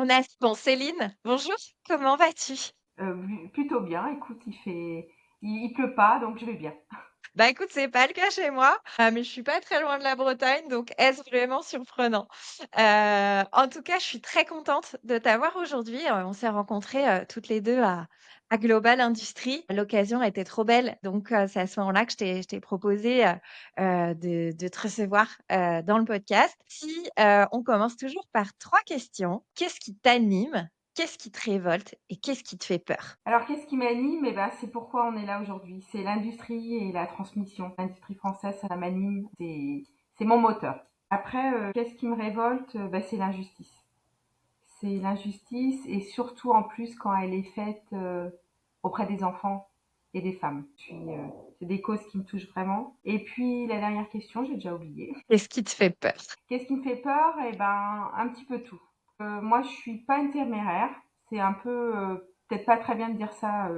On a bon, Céline, bonjour, comment vas-tu? Plutôt bien, écoute, il pleut pas, donc je vais bien. Bah écoute, c'est pas le cas chez moi, mais je suis pas très loin de la Bretagne, donc est-ce vraiment surprenant? En tout cas, je suis très contente de t'avoir aujourd'hui. On s'est rencontrées toutes les deux à Global Industrie. L'occasion était trop belle, donc c'est à ce moment-là que je t'ai proposé de te recevoir dans le podcast. Si on commence toujours par trois questions, qu'est-ce qui t'anime? Qu'est-ce qui te révolte et qu'est-ce qui te fait peur? Alors, qu'est-ce qui m'anime? Eh ben, c'est pourquoi on est là aujourd'hui. C'est l'industrie et la transmission. L'industrie française, ça m'anime. C'est mon moteur. Après, qu'est-ce qui me révolte? Ben, c'est l'injustice. C'est l'injustice et surtout en plus quand elle est faite auprès des enfants et des femmes. C'est des causes qui me touchent vraiment. Et puis, la dernière question, j'ai déjà oublié. Qu'est-ce qui te fait peur? Qu'est-ce qui me fait peur? Eh ben, un petit peu tout. Moi, je suis pas une téméraire. C'est un peu, peut-être pas très bien de dire ça,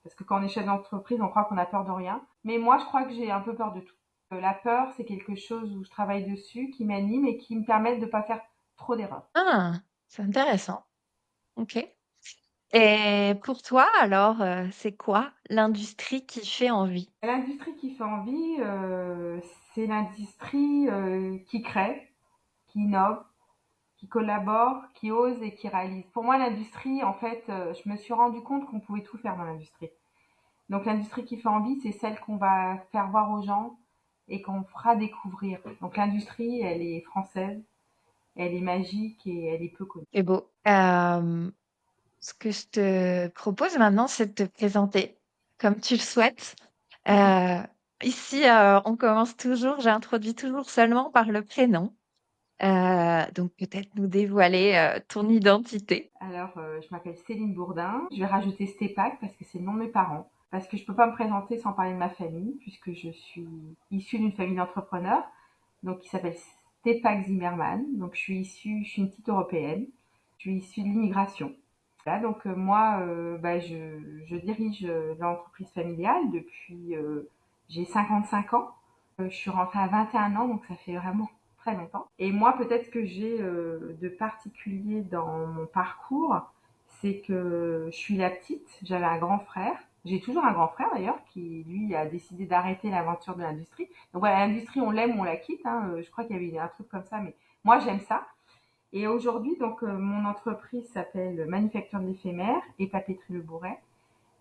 parce que quand on est chef d'entreprise, on croit qu'on a peur de rien. Mais moi, je crois que j'ai un peu peur de tout. La peur, c'est quelque chose où je travaille dessus, qui m'anime et qui me permet de pas faire trop d'erreurs. Ah, c'est intéressant. OK. Et pour toi, alors, c'est quoi l'industrie qui fait envie? L'industrie qui fait envie, c'est l'industrie qui crée, qui innove, qui collabore, qui ose et qui réalise. Pour moi, l'industrie, en fait, je me suis rendu compte qu'on pouvait tout faire dans l'industrie. Donc l'industrie qui fait envie, c'est celle qu'on va faire voir aux gens et qu'on fera découvrir. Donc l'industrie, elle est française, elle est magique et elle est peu connue. C'est beau. Ce que je te propose maintenant, c'est de te présenter comme tu le souhaites. Heu, Ici, on commence toujours j'introduis toujours seulement par le prénom. Donc peut-être nous dévoiler, ton identité. Alors, je m'appelle Céline Bourdin. Je vais rajouter Stépac parce que c'est le nom de mes parents. Parce que je peux pas me présenter sans parler de ma famille, puisque je suis issue d'une famille d'entrepreneurs, donc qui s'appelle Stépac Zimmermann. Donc je suis une petite européenne. Je suis issue de l'immigration. Voilà, donc moi, bah, je dirige l'entreprise familiale depuis j'ai 55 ans. Je suis rentrée à 21 ans, donc ça fait vraiment très longtemps. Et moi, peut-être que j'ai de particulier dans mon parcours, c'est que je suis la petite. J'avais un grand frère. J'ai toujours un grand frère d'ailleurs qui lui a décidé d'arrêter l'aventure de l'industrie. Donc voilà, l'industrie on l'aime ou on la quitte. Hein. Je crois qu'il y avait un truc comme ça, mais moi j'aime ça. Et aujourd'hui, donc, mon entreprise s'appelle Manufacture de l'éphémère et Papeterie Le Bourret.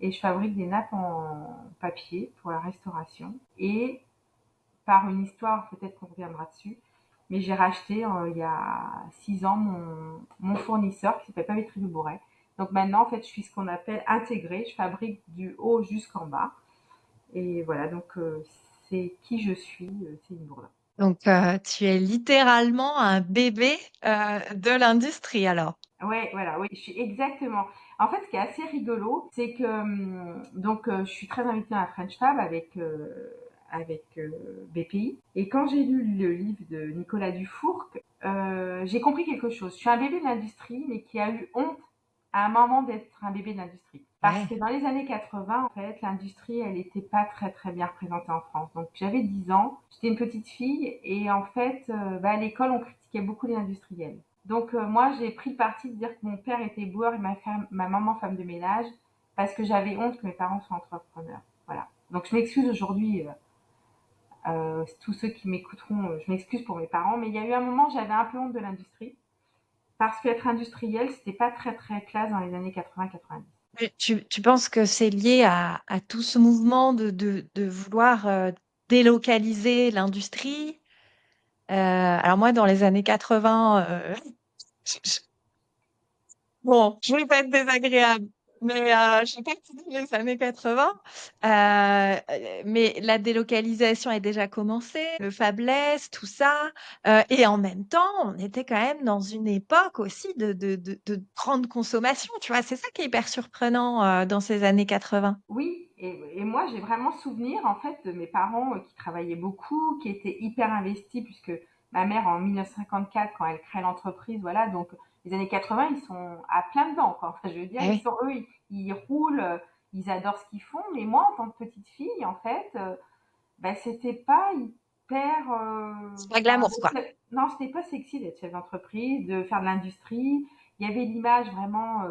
Et je fabrique des nappes en papier pour la restauration. Et par une histoire, peut-être qu'on reviendra dessus, mais j'ai racheté il y a 6 ans mon fournisseur qui s'appelle Papeterie Le Bourret. Donc maintenant, en fait, je suis ce qu'on appelle intégrée. Je fabrique du haut jusqu'en bas. Et voilà, donc c'est qui je suis, c'est une bourre. Donc, tu es littéralement un bébé, de l'industrie alors? Ouais, voilà, oui, je suis exactement. En fait, ce qui est assez rigolo, c'est que donc je suis très invitée à la French Fab avec BPI. Et quand j'ai lu le livre de Nicolas Dufourcq, j'ai compris quelque chose. Je suis un bébé de l'industrie, mais qui a eu honte à un moment d'être un bébé de l'industrie. Parce Ouais. que dans les années 80, en fait, l'industrie, elle n'était pas très très bien représentée en France. Donc j'avais 10 ans, j'étais une petite fille, et en fait, bah, à l'école, on critiquait beaucoup les industriels. Donc moi, j'ai pris le parti de dire que mon père était éboueur et ma maman femme de ménage parce que j'avais honte que mes parents soient entrepreneurs. Voilà. Donc je m'excuse aujourd'hui, tous ceux qui m'écouteront, je m'excuse pour mes parents, mais il y a eu un moment, j'avais un peu honte de l'industrie parce qu'être industriel, c'était pas très très classe dans les années 80-90. Mais tu penses que c'est lié à tout ce mouvement de vouloir, délocaliser l'industrie? Alors moi, dans les années 80, bon, je vais pas être désagréable, mais je suis partie dans les années 80, mais la délocalisation a déjà commencé, le fabless, tout ça, et en même temps, on était quand même dans une époque aussi de grande consommation, tu vois? C'est ça qui est hyper surprenant, dans ces années 80. Oui, et moi j'ai vraiment souvenir en fait de mes parents qui travaillaient beaucoup, qui étaient hyper investis puisque ma mère en 1954 quand elle crée l'entreprise, voilà, donc les années 80 ils sont à plein dedans quoi. Enfin je veux dire Eh oui, ils roulent, ils adorent ce qu'ils font, mais moi en tant que petite fille en fait, bah, c'était pas hyper, c'est pas glamour, quoi. non c'était pas sexy d'être chef d'entreprise, de faire de l'industrie. il y avait l'image vraiment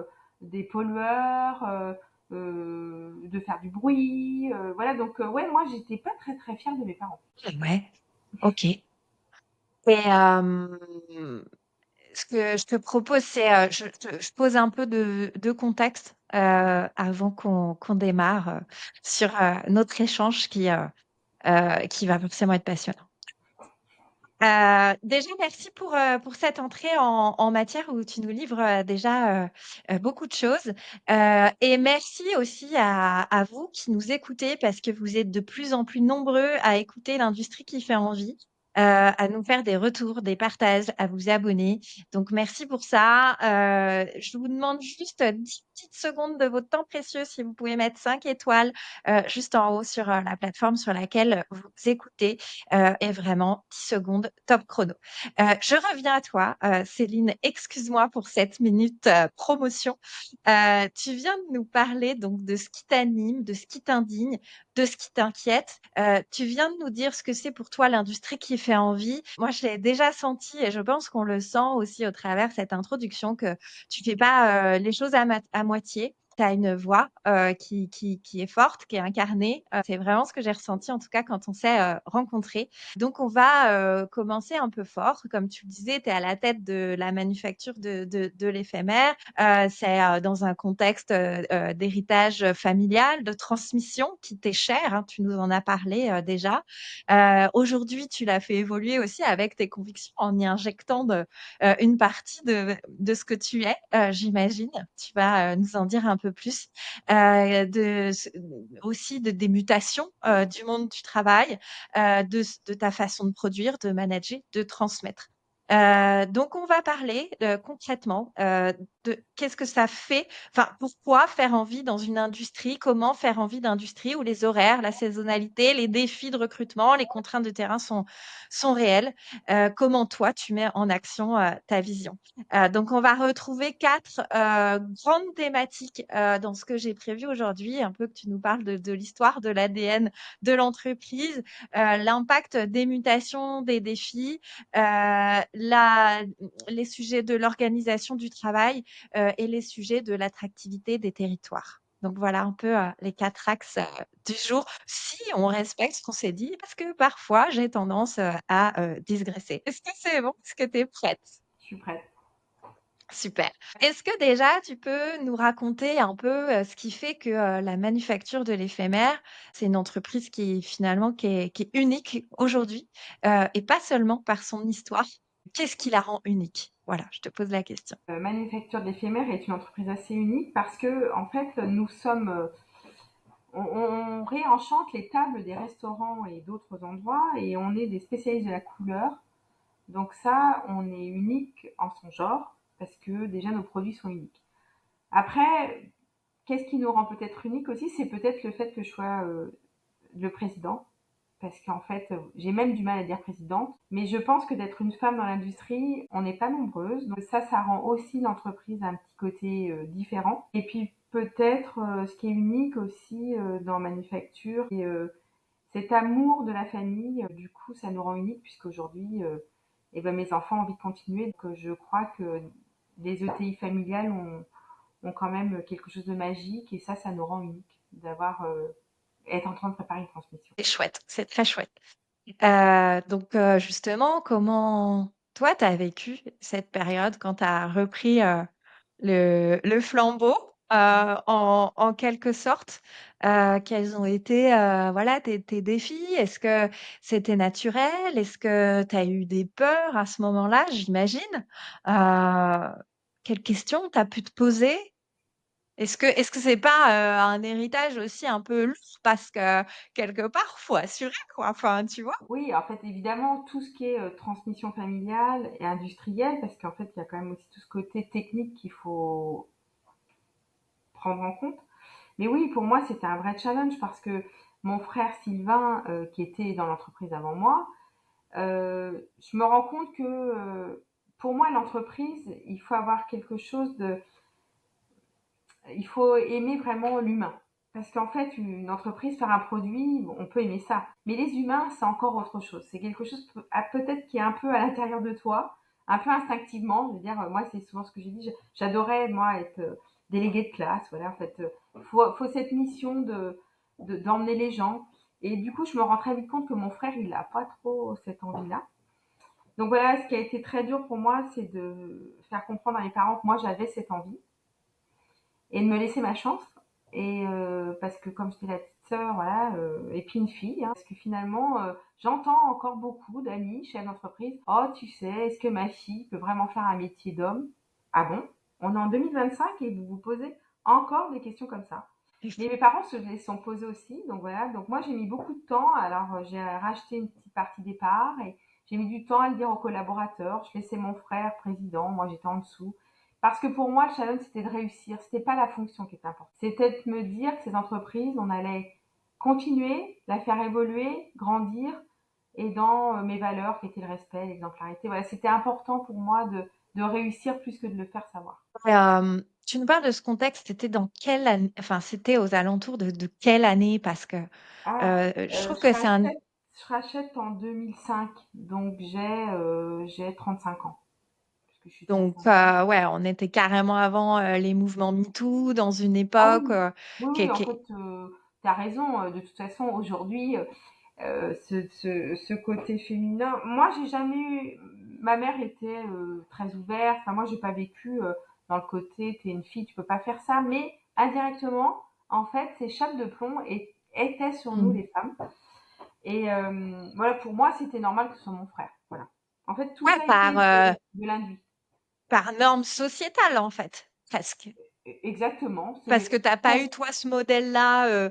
des pollueurs, de faire du bruit, voilà. Donc ouais, moi j'étais pas très très fière de mes parents. Ouais, OK. Et ce que je te propose, c'est, je pose un peu de contexte avant qu'on démarre sur notre échange qui va forcément être passionnant. Déjà, merci pour cette entrée en matière où tu nous livres déjà beaucoup de choses. Et merci aussi à vous qui nous écoutez parce que vous êtes de plus en plus nombreux à écouter l'industrie qui fait envie, à nous faire des retours, des partages, à vous abonner. Donc, merci pour ça. Je vous demande juste 10 petites secondes de votre temps précieux si vous pouvez mettre 5 étoiles juste en haut sur la plateforme sur laquelle vous écoutez et vraiment 10 secondes, top chrono. Je reviens à toi, Céline. Excuse-moi pour cette minute promotion. Tu viens de nous parler donc de ce qui t'anime, de ce qui t'indigne, de ce qui t'inquiète. Tu viens de nous dire ce que c'est pour toi l'industrie qui fait envie. Moi, je l'ai déjà senti et je pense qu'on le sent aussi au travers de cette introduction que tu fais pas les choses à moitié. Tu as une voix qui est forte, qui est incarnée. C'est vraiment ce que j'ai ressenti, en tout cas, quand on s'est rencontrés. Donc, on va commencer un peu fort. Comme tu le disais, tu es à la tête de la manufacture de l'éphémère. C'est dans un contexte d'héritage familial, de transmission qui t'est cher. Hein, tu nous en as parlé déjà. Aujourd'hui, tu l'as fait évoluer aussi avec tes convictions en y injectant une partie de ce que tu es, j'imagine. Tu vas nous en dire un peu plus. Aussi des mutations du monde du travail, de ta façon de produire, de manager, de transmettre. Donc, on va parler concrètement de qu'est-ce que ça fait, enfin, pourquoi faire envie dans une industrie, comment faire envie d'industrie où les horaires, la saisonnalité, les défis de recrutement, les contraintes de terrain sont réels. Comment toi, tu mets en action ta vision. Donc, on va retrouver 4 grandes thématiques dans ce que j'ai prévu aujourd'hui, un peu que tu nous parles de l'histoire, de l'ADN de l'entreprise, l'impact des mutations, des défis, les sujets de l'organisation du travail et les sujets de l'attractivité des territoires. Donc voilà un peu les 4 axes du jour, si on respecte ce qu'on s'est dit, parce que parfois j'ai tendance à digresser. Est-ce que c'est bon? Est-ce que tu es prête? Je suis prête. Super. Est-ce que déjà tu peux nous raconter un peu ce qui fait que la manufacture de l'éphémère, c'est une entreprise qui est unique aujourd'hui et pas seulement par son histoire. Qu'est-ce qui la rend unique? Voilà, je te pose la question. Manufacture de l'éphémère est une entreprise assez unique parce que en fait nous sommes on réenchante les tables des restaurants et d'autres endroits et on est des spécialistes de la couleur. Donc ça, on est unique en son genre parce que déjà nos produits sont uniques. Après, qu'est-ce qui nous rend peut-être unique aussi, c'est peut-être le fait que je sois le président. Parce qu'en fait, j'ai même du mal à dire présidente. Mais je pense que d'être une femme dans l'industrie, on n'est pas nombreuses. Donc ça rend aussi l'entreprise un petit côté différent. Et puis peut-être ce qui est unique aussi dans Manufacture, c'est cet amour de la famille. Du coup, ça nous rend unique puisqu'aujourd'hui, eh ben, mes enfants ont envie de continuer. Donc je crois que les ETI familiales ont quand même quelque chose de magique et ça nous rend unique d'avoir être en train de préparer une transmission. C'est chouette, c'est très chouette. Donc justement, comment toi, tu as vécu cette période quand tu as repris le flambeau en quelque sorte? Quels ont été voilà, tes défis? Est-ce que c'était naturel? Est-ce que tu as eu des peurs à ce moment-là, j'imagine? Euh, Quelles questions tu as pu te poser? Est-ce que c'est pas un héritage aussi un peu lourd parce que quelque part, faut assurer quoi, enfin, tu vois? Oui, en fait, évidemment, tout ce qui est transmission familiale et industrielle, parce qu'en fait, il y a quand même aussi tout ce côté technique qu'il faut prendre en compte. Mais oui, pour moi, c'était un vrai challenge parce que mon frère Sylvain, qui était dans l'entreprise avant moi, je me rends compte que pour moi, l'entreprise, il faut avoir quelque chose de, il faut aimer vraiment l'humain. Parce qu'en fait, une entreprise, faire un produit, on peut aimer ça. Mais les humains, c'est encore autre chose. C'est quelque chose peut-être qui est un peu à l'intérieur de toi, un peu instinctivement. Je veux dire, moi, c'est souvent ce que j'ai dit. J'adorais, moi, être déléguée de classe. Voilà, en fait, faut cette mission d'emmener les gens. Et du coup, je me rends très vite compte que mon frère, il a pas trop cette envie-là. Donc voilà, ce qui a été très dur pour moi, c'est de faire comprendre à mes parents que moi, j'avais cette envie et de me laisser ma chance. Et parce que comme j'étais la petite sœur, voilà, et puis une fille, hein, parce que finalement, j'entends encore beaucoup d'amis, chefs d'entreprise, oh, tu sais, est-ce que ma fille peut vraiment faire un métier d'homme? Ah bon? On est en 2025 et vous vous posez encore des questions comme ça. Mais mes parents se les sont posés aussi, donc voilà. Donc moi j'ai mis beaucoup de temps. Alors j'ai racheté une petite partie des parts et j'ai mis du temps à le dire aux collaborateurs. Je laissais mon frère président, moi j'étais en dessous. Parce que pour moi le challenge c'était de réussir, c'était pas la fonction qui était importante. C'était de me dire que ces entreprises, on allait continuer, la faire évoluer, grandir et dans mes valeurs qui étaient le respect, l'exemplarité. Voilà, c'était important pour moi de réussir plus que de le faire savoir. Et, tu nous parles de ce contexte, c'était dans quelle année, enfin, c'était aux alentours de quelle année? Parce que Ah, je trouve je que c'est un. rachète en 2005, donc j'ai 35 ans, puisque je suis très Donc, sincère. ouais, on était carrément avant les mouvements MeToo, dans une Ah époque oui, oui, oui, en qui fait, tu as raison. De toute façon, aujourd'hui, ce côté féminin, moi, j'ai jamais eu. Ma mère était très ouverte. Enfin, moi, j'ai pas vécu dans le côté, t'es une fille, tu peux pas faire ça. Mais indirectement, en fait, ces chape de plomb étaient sur nous, Mm. les femmes. Et voilà, pour moi, c'était normal que ce soit mon frère. Voilà. En fait, tout Ouais, ça a été de l'induit. par norme sociétale, en fait, presque. Exactement. Parce que C'est tu as pas eu, pour toi, ce modèle-là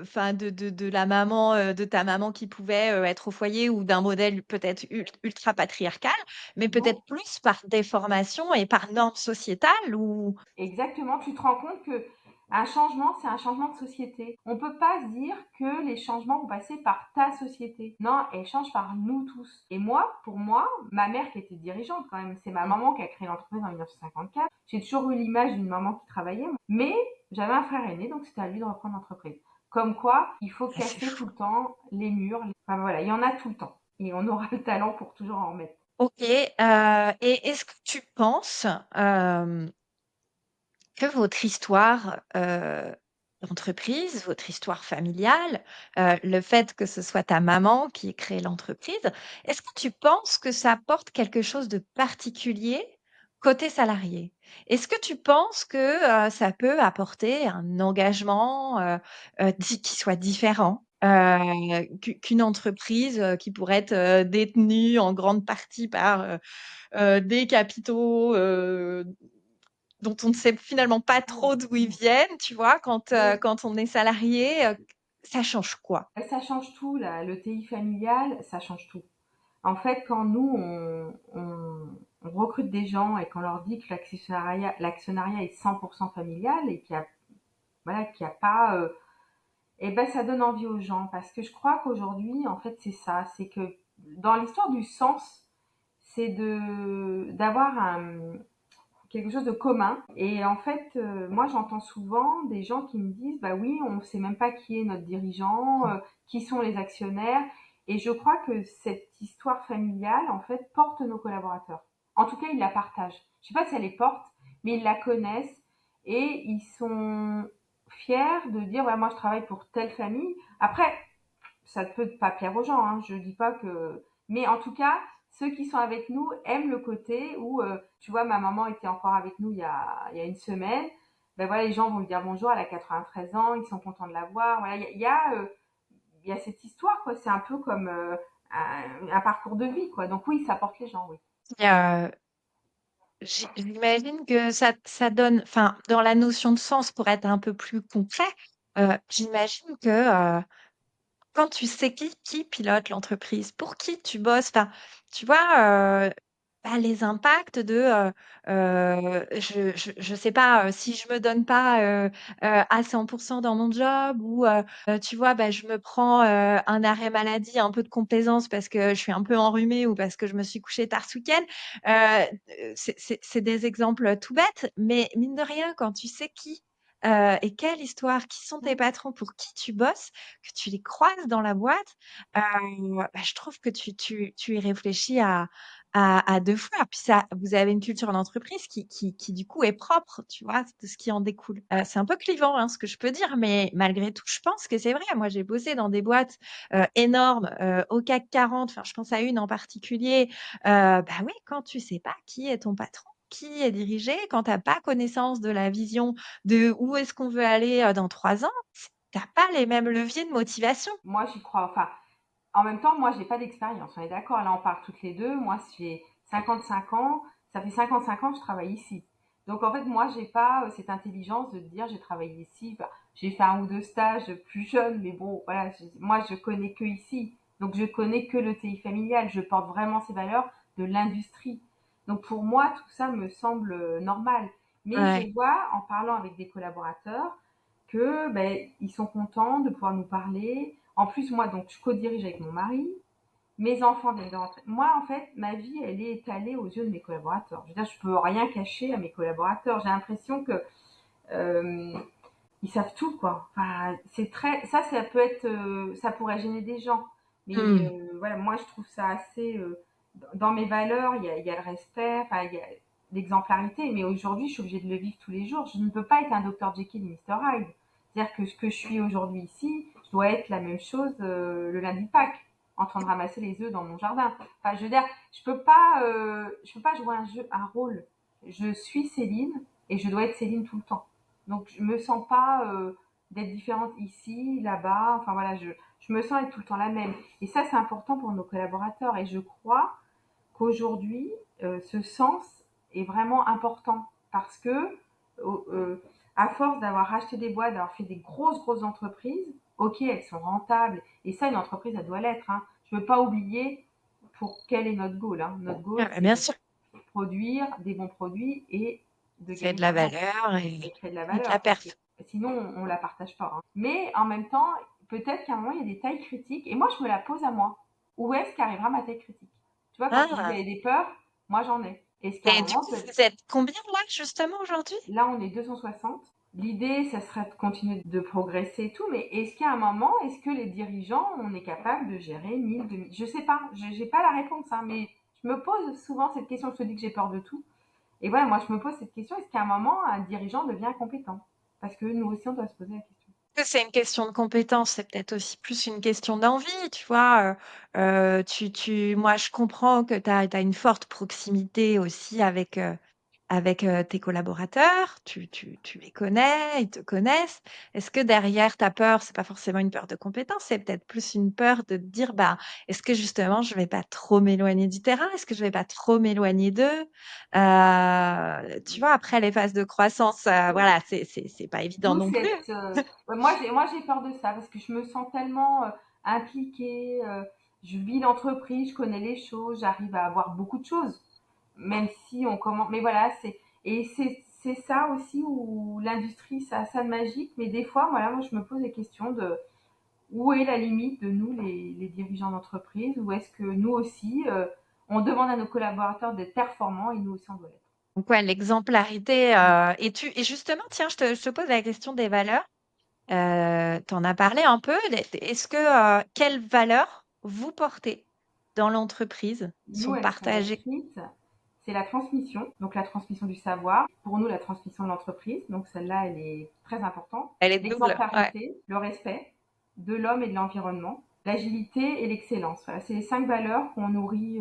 enfin, de la maman, de ta maman qui pouvait être au foyer ou d'un modèle peut-être ultra patriarcal, mais non. peut-être plus par déformation et par norme sociétale ou. Exactement. Tu te rends compte que un changement, c'est un changement de société. On peut pas se dire que les changements vont passer par ta société. Non, elles changent par nous tous. Et moi, pour moi, ma mère qui était dirigeante quand même, c'est ma Mm. maman qui a créé l'entreprise en 1954. J'ai toujours eu l'image d'une maman qui travaillait, mais j'avais un frère aîné, donc c'était à lui de reprendre l'entreprise. Comme quoi, il faut Ah, c'est casser tout fou. le temps les murs. Enfin voilà, il y en a tout le temps. Et on aura le talent pour toujours en remettre. Ok. Et est-ce que tu penses que votre histoire d'entreprise, votre histoire familiale, le fait que ce soit ta maman qui ait créé l'entreprise, est-ce que tu penses que ça apporte quelque chose de particulier côté salarié? Est-ce que tu penses que ça peut apporter un engagement qui soit différent qu'une entreprise qui pourrait être détenue en grande partie par des capitaux dont on ne sait finalement pas Oh, trop d'où ils viennent, tu vois, oui. quand on est salarié, ça change quoi? Ça change tout, là. Le TI familial, ça change tout. En fait, quand nous, on recrute des gens et qu'on leur dit que l'actionnariat est 100% familial et voilà, qu'il y a pas, eh ben, ça donne envie aux gens parce que je crois qu'aujourd'hui, en fait, c'est ça, c'est que dans l'histoire du sens, c'est d'avoir quelque chose de commun. Et en fait, moi, j'entends souvent des gens qui me disent, bah oui, on ne sait même pas qui est notre dirigeant, qui sont les actionnaires. Et je crois que cette histoire familiale, en fait, porte nos collaborateurs. En tout cas, ils la partagent. Je sais pas si elle les porte, mais ils la connaissent et ils sont fiers de dire, ouais, moi, je travaille pour telle famille. Après, ça ne peut pas plaire aux gens, hein. Je dis pas que, mais en tout cas, ceux qui sont avec nous aiment le côté où, tu vois, ma maman était encore avec nous il y a une semaine. Ben voilà, les gens vont lui dire bonjour, elle a 93 ans, ils sont contents de la voir. Voilà, il y a cette histoire, quoi. C'est un peu comme un parcours de vie, quoi. Donc oui, ça porte les gens, oui. Euh, J'imagine que ça donne, enfin, dans la notion de sens, pour être un peu plus concret, j'imagine que quand tu sais qui pilote l'entreprise, pour qui tu bosses, enfin, tu vois, bah, les impacts de, je sais pas, si je me donne pas à 100% dans mon job ou, tu vois, bah, je me prends un arrêt maladie, un peu de complaisance parce que je suis un peu enrhumée ou parce que je me suis couchée tard ce week-end. C'est des exemples tout bêtes, mais mine de rien, quand tu sais qui et quelle histoire, qui sont tes Mmh. patrons, pour qui tu bosses, que tu les croises dans la boîte, bah, je trouve que tu y réfléchis à 2 fois. Puis ça, vous avez une culture d'entreprise qui du coup est propre, tu vois? De ce qui en découle. C'est un peu clivant, hein, ce que je peux dire, mais malgré tout, je pense que c'est vrai. Moi, j'ai bossé dans des boîtes, énormes, au CAC 40, enfin, je pense à une en particulier. Bah, oui, quand tu sais pas qui est ton patron, qui est dirigé, quand tu as pas connaissance de la vision de où est-ce qu'on veut aller, dans 3 ans, tu as pas les mêmes leviers de motivation. Moi, j'y crois. Enfin, en même temps, moi, j'ai pas d'expérience. On est d'accord. Là, on parle toutes les deux. Moi, j'ai 55 ans. Ça fait 55 ans que je travaille ici. Donc, en fait, moi, j'ai pas cette intelligence de dire j'ai travaillé ici. Enfin, j'ai fait un ou deux stages plus jeunes, mais bon, voilà. Moi, je connais que ici. Donc, je connais que le TI familial. Je porte vraiment ces valeurs de l'industrie. Donc, pour moi, tout ça me semble normal. Mais je Ouais, vois, en parlant avec des collaborateurs, que ben, ils sont contents de pouvoir nous parler. En plus, moi, donc, je co-dirige avec mon mari. Mes enfants viennent de rentrer. Moi, en fait, ma vie, elle est étalée aux yeux de mes collaborateurs. Je veux dire, je peux rien cacher à mes collaborateurs. J'ai l'impression que euh, ils savent tout, quoi. Enfin, c'est très, ça peut être, ça pourrait gêner des gens. Mais mmh, voilà, moi, je trouve ça assez. Dans mes valeurs, il y a le respect, enfin, il y a l'exemplarité. Mais aujourd'hui, je suis obligée de le vivre tous les jours. Je ne peux pas être un Dr Jekyll et Mr Hyde. C'est-à-dire que ce que je suis aujourd'hui ici, je dois être la même chose le lundi de Pâques, en train de ramasser les œufs dans mon jardin. Enfin, je veux dire, je peux pas jouer un rôle. Je suis Céline et je dois être Céline tout le temps. Donc je me sens pas d'être différente ici, là-bas. Enfin voilà, je me sens être tout le temps la même. Et ça, c'est important pour nos collaborateurs. Et je crois qu'aujourd'hui, ce sens est vraiment important parce que, à force d'avoir racheté des boîtes, d'avoir fait des grosses entreprises, ok, elles sont rentables. Et ça, une entreprise, elle doit l'être. Hein. Je veux pas oublier pour quel est notre goal. Hein. Notre goal, ah bah, c'est bien de sûr, produire des bons produits et de c'est gagner de de la l'argent valeur et créer de la et de la valeur parce que perf. sinon on la partage pas. Hein. Mais en même temps, peut-être qu'à un moment il y a des tailles critiques et moi je me la pose à moi. Où est-ce qu'arrivera ma taille critique? Tu vois, quand tu dis vous Ah, avez des peurs, moi j'en ai. Est-ce qu'à un et du moment coup, peut vous êtes combien là, justement, aujourd'hui? là on est 260. L'idée, ça serait de continuer de progresser et tout, mais est-ce qu'à un moment, est-ce que les dirigeants, on est capable de gérer 1000, 2000? Je sais pas, j'ai pas la réponse, hein, mais je me pose souvent cette question. Je te dis que j'ai peur de tout. Et voilà, moi je me pose cette question, est-ce qu'à un moment, un dirigeant devient compétent? Parce que nous aussi, on doit se poser la question. Que c'est une question de compétence, c'est peut-être aussi plus une question d'envie, tu vois. Moi, je comprends que tu as une forte proximité aussi avec tes collaborateurs, tu les connais, ils te connaissent. Est-ce que derrière ta peur, c'est pas forcément une peur de compétence, c'est peut-être plus une peur de te dire, bah, est-ce que justement je vais pas trop m'éloigner du terrain? Est-ce que je vais pas trop m'éloigner d'eux? Tu vois, après les phases de croissance, voilà, c'est pas évident D'où non plus. cette... ouais, moi, j'ai peur de ça, parce que je me sens tellement impliquée, je vis l'entreprise, je connais les choses, j'arrive à avoir beaucoup de choses, même si on commence... Mais voilà, c'est ça aussi où l'industrie, ça a ça de magique, mais des fois, voilà, moi, je me pose des questions de où est la limite de nous, les dirigeants d'entreprise, ou est-ce que nous aussi, on demande à nos collaborateurs d'être performants et nous aussi on doit l'être. Donc ouais, l'exemplarité, et justement, tiens, je te pose la question des valeurs. Tu en as parlé un peu. Est-ce que, quelles valeurs vous portez dans l'entreprise Nous, sont elles sont partagées? écrites, c'est la transmission, donc la transmission du savoir, pour nous la transmission de l'entreprise, donc celle-là, elle est très importante, Elle est double, ouais. l'exemplarité, le respect de l'homme et de l'environnement, l'agilité et l'excellence. Voilà, c'est les 5 valeurs qu'on nourrit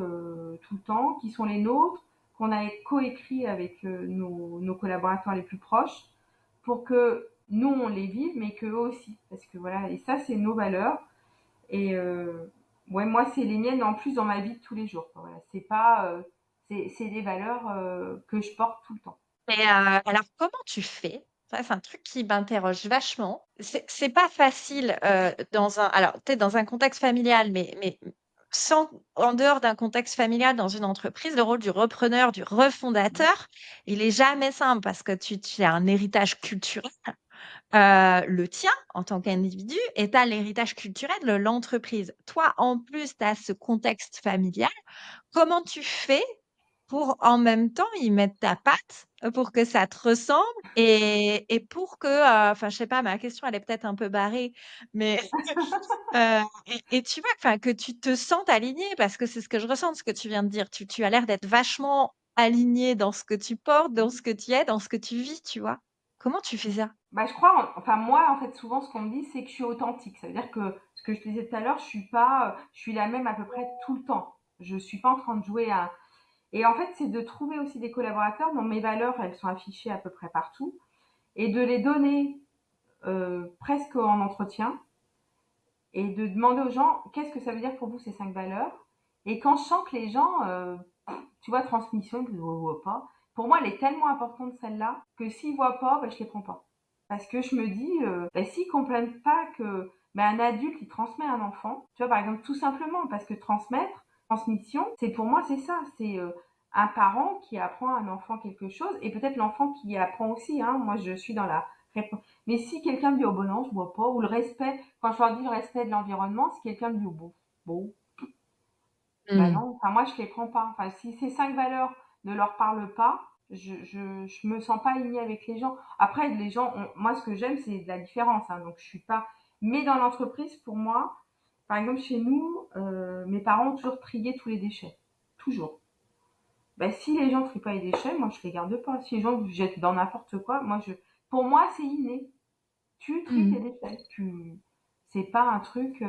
tout le temps, qui sont les nôtres, qu'on a coécrit avec nos collaborateurs les plus proches, pour que nous, on les vive, mais qu'eux aussi. Parce que voilà, et ça, c'est nos valeurs. Et ouais, moi, c'est les miennes en plus dans ma vie de tous les jours. Voilà, c'est pas, c'est des valeurs que je porte tout le temps. Et alors, comment tu fais? Ça, c'est un truc qui m'interroge vachement. C'est pas facile alors peut-être dans un contexte familial, mais sans, en dehors d'un contexte familial, dans une entreprise, le rôle du repreneur, du refondateur, il est jamais simple parce que tu as un héritage culturel, le tien en tant qu'individu, et tu as l'héritage culturel de l'entreprise. Toi, en plus, tu as ce contexte familial. Comment tu fais pour en même temps y mettre ta patte, pour que ça te ressemble et pour que, enfin, je sais pas, ma question, elle est peut-être un peu barrée, mais et tu vois, enfin, que tu te sentes aligné parce que c'est ce que je ressens de ce que tu viens de dire. Tu as l'air d'être vachement aligné dans ce que tu portes, dans ce que tu es, dans ce que tu vis, tu vois? Comment tu fais ça? Bah, je crois, enfin moi, en fait, souvent, ce qu'on me dit, c'est que je suis authentique. Ça veut dire que ce que je te disais tout à l'heure, je suis la même à peu près tout le temps. Je suis pas en train de jouer à. Et en fait, c'est de trouver aussi des collaborateurs dont mes valeurs, elles sont affichées à peu près partout, et de les donner presque en entretien, et de demander aux gens qu'est-ce que ça veut dire pour vous ces 5 valeurs. Et quand je sens que les gens, tu vois, transmission, ils ne voient pas. Pour moi, elle est tellement importante celle-là que s'ils voient pas, ben, je les prends pas. Parce que je me dis, ben, s'ils comprennent pas que ben, un adulte il transmet à un enfant, tu vois, par exemple, tout simplement parce que transmettre, transmission, c'est pour moi c'est ça, c'est un parent qui apprend à un enfant quelque chose et peut-être l'enfant qui apprend aussi. Hein, moi, je suis dans la réponse. Mais si quelqu'un me dit oh bon non, je vois pas, ou le respect, quand je leur dis le respect de l'environnement, si quelqu'un me dit oh bon, bon, bah Mmh. non, enfin moi je les prends pas. Enfin si ces 5 valeurs ne leur parlent pas, je me sens pas alignée avec les gens. Après les gens, moi ce que j'aime c'est de la différence, hein, donc je suis pas. Mais dans l'entreprise pour moi, par exemple chez nous, mes parents ont toujours trié tous les déchets, toujours. Ben si les gens trient pas les déchets, moi je les garde pas. Si les gens jettent dans n'importe quoi, pour moi c'est inné. Tu tries tes Mmh. déchets. C'est pas un truc,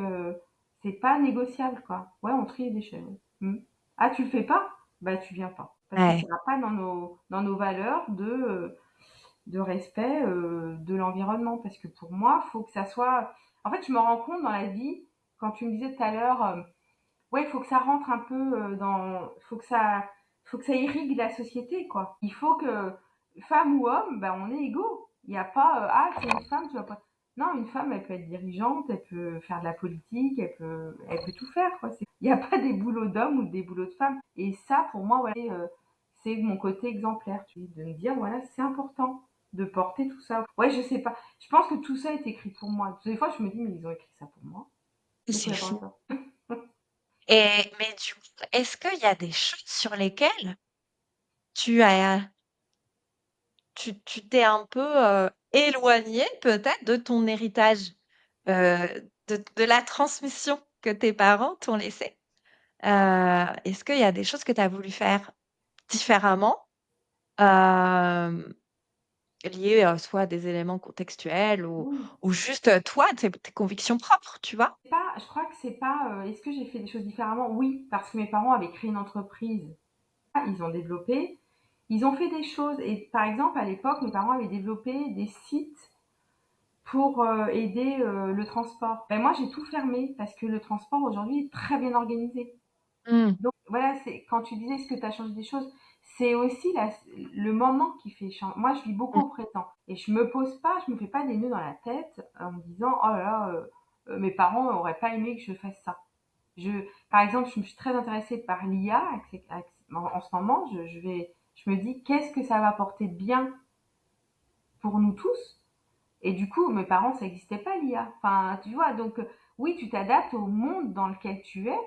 c'est pas négociable, quoi. Ouais, on trie les déchets. Ouais. Ah, tu le fais pas? Bah, tu viens pas. Parce que ça Ouais. va pas dans nos valeurs de respect de l'environnement. Parce que pour moi, faut que ça soit. En fait, je me rends compte dans la vie, quand tu me disais tout à l'heure, ouais, il faut que ça rentre un peu faut que ça irrigue la société, quoi. Il faut que, femme ou homme, ben, on est égaux. Il n'y a pas, ah, c'est une femme, tu vas pas. Non, une femme, elle peut être dirigeante, elle peut faire de la politique, elle peut tout faire, quoi. Il n'y a pas des boulots d'hommes ou des boulots de femmes. Et ça, pour moi, voilà, c'est mon côté exemplaire, tu vois, de me dire, voilà, c'est important de porter tout ça. Ouais, je sais pas. Je pense que tout ça est écrit pour moi. Des fois, je me dis, mais ils ont écrit ça pour moi, les C'est fou. collaborateurs. Mais du coup, est-ce qu'il y a des choses sur lesquelles tu as tu t'es un peu, éloignée peut-être de ton héritage, de la transmission que tes parents t'ont laissée? Est-ce qu'il y a des choses que tu as voulu faire différemment, hem, liées, soit à des éléments contextuels Oui. ou juste, toi, tes convictions propres, tu vois? Je crois que c'est pas, est-ce que j'ai fait des choses différemment? Oui, parce que mes parents avaient créé une entreprise. Ah, ils ont développé, ils ont fait des choses. Et par exemple, à l'époque, mes parents avaient développé des sites pour aider le transport. Ben moi, j'ai tout fermé parce que le transport aujourd'hui est très bien organisé. Mmh. Donc voilà, c'est quand tu disais ce que tu as changé des choses, c'est aussi le moment qui fait changer. Moi, je vis beaucoup Mmh. au présent et je me fais pas des nœuds dans la tête en me disant oh là là, mes parents auraient pas aimé que je fasse ça. Je, par exemple, je me suis très intéressée par l'IA en ce moment. Je me dis qu'est-ce que ça va apporter de bien pour nous tous. Et du coup, mes parents, ça n'existait pas l'IA. Enfin, tu vois, donc oui, tu t'adaptes au monde dans lequel tu es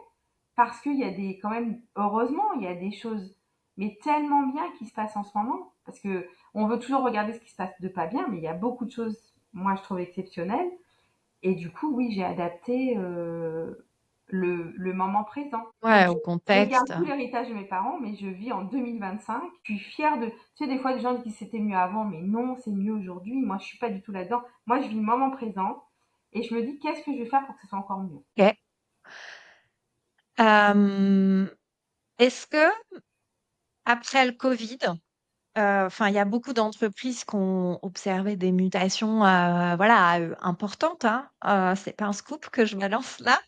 parce qu'il y a des, quand même, heureusement, il y a des choses, mais tellement bien qui se passent en ce moment. Parce que on veut toujours regarder ce qui se passe de pas bien, mais il y a beaucoup de choses, moi, je trouve exceptionnelles. Et du coup, oui, j'ai adapté le moment présent. Donc, Ouais, au je garde contexte. tout l'héritage de mes parents, mais je vis en 2025. Je suis fière de. Tu sais, des fois, les gens disent c'était mieux avant, mais non, c'est mieux aujourd'hui. Moi, je suis pas du tout là-dedans. Moi, je vis le moment présent et je me dis qu'est-ce que je vais faire pour que ce soit encore mieux. OK. Hem, est-ce que après le covid, enfin, il y a beaucoup d'entreprises qui ont observé des mutations, voilà, importantes, hein. C'est pas un scoop que je balance là.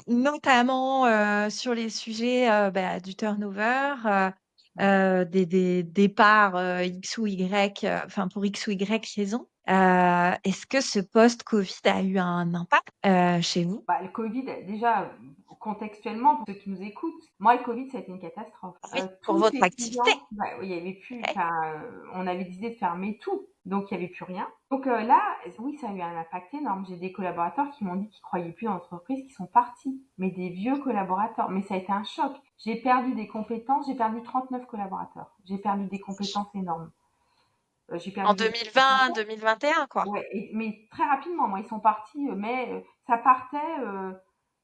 Notamment, sur les sujets, du turnover, des départs, X ou Y, enfin pour X ou Y raison. Est-ce que ce post-covid a eu un impact, chez vous? Bah, le Covid, déjà, contextuellement, pour ceux qui nous écoutent, moi, le Covid, ça a été une catastrophe. Oui, pour Tous votre les activité. clients, bah, oui, il y avait plus, Ouais. enfin, on avait décidé de fermer tout, donc il y avait plus rien. Donc là, oui, ça a eu un impact énorme. J'ai des collaborateurs qui m'ont dit qu'ils croyaient plus en l'entreprise, qui sont partis. Mais des vieux collaborateurs. Mais ça a été un choc. J'ai perdu des compétences. J'ai perdu 39 collaborateurs. J'ai perdu des compétences énormes. J'ai En perdu des 2020, 2021, quoi. Ouais, mais très rapidement, moi, ils sont partis, mais ça partait,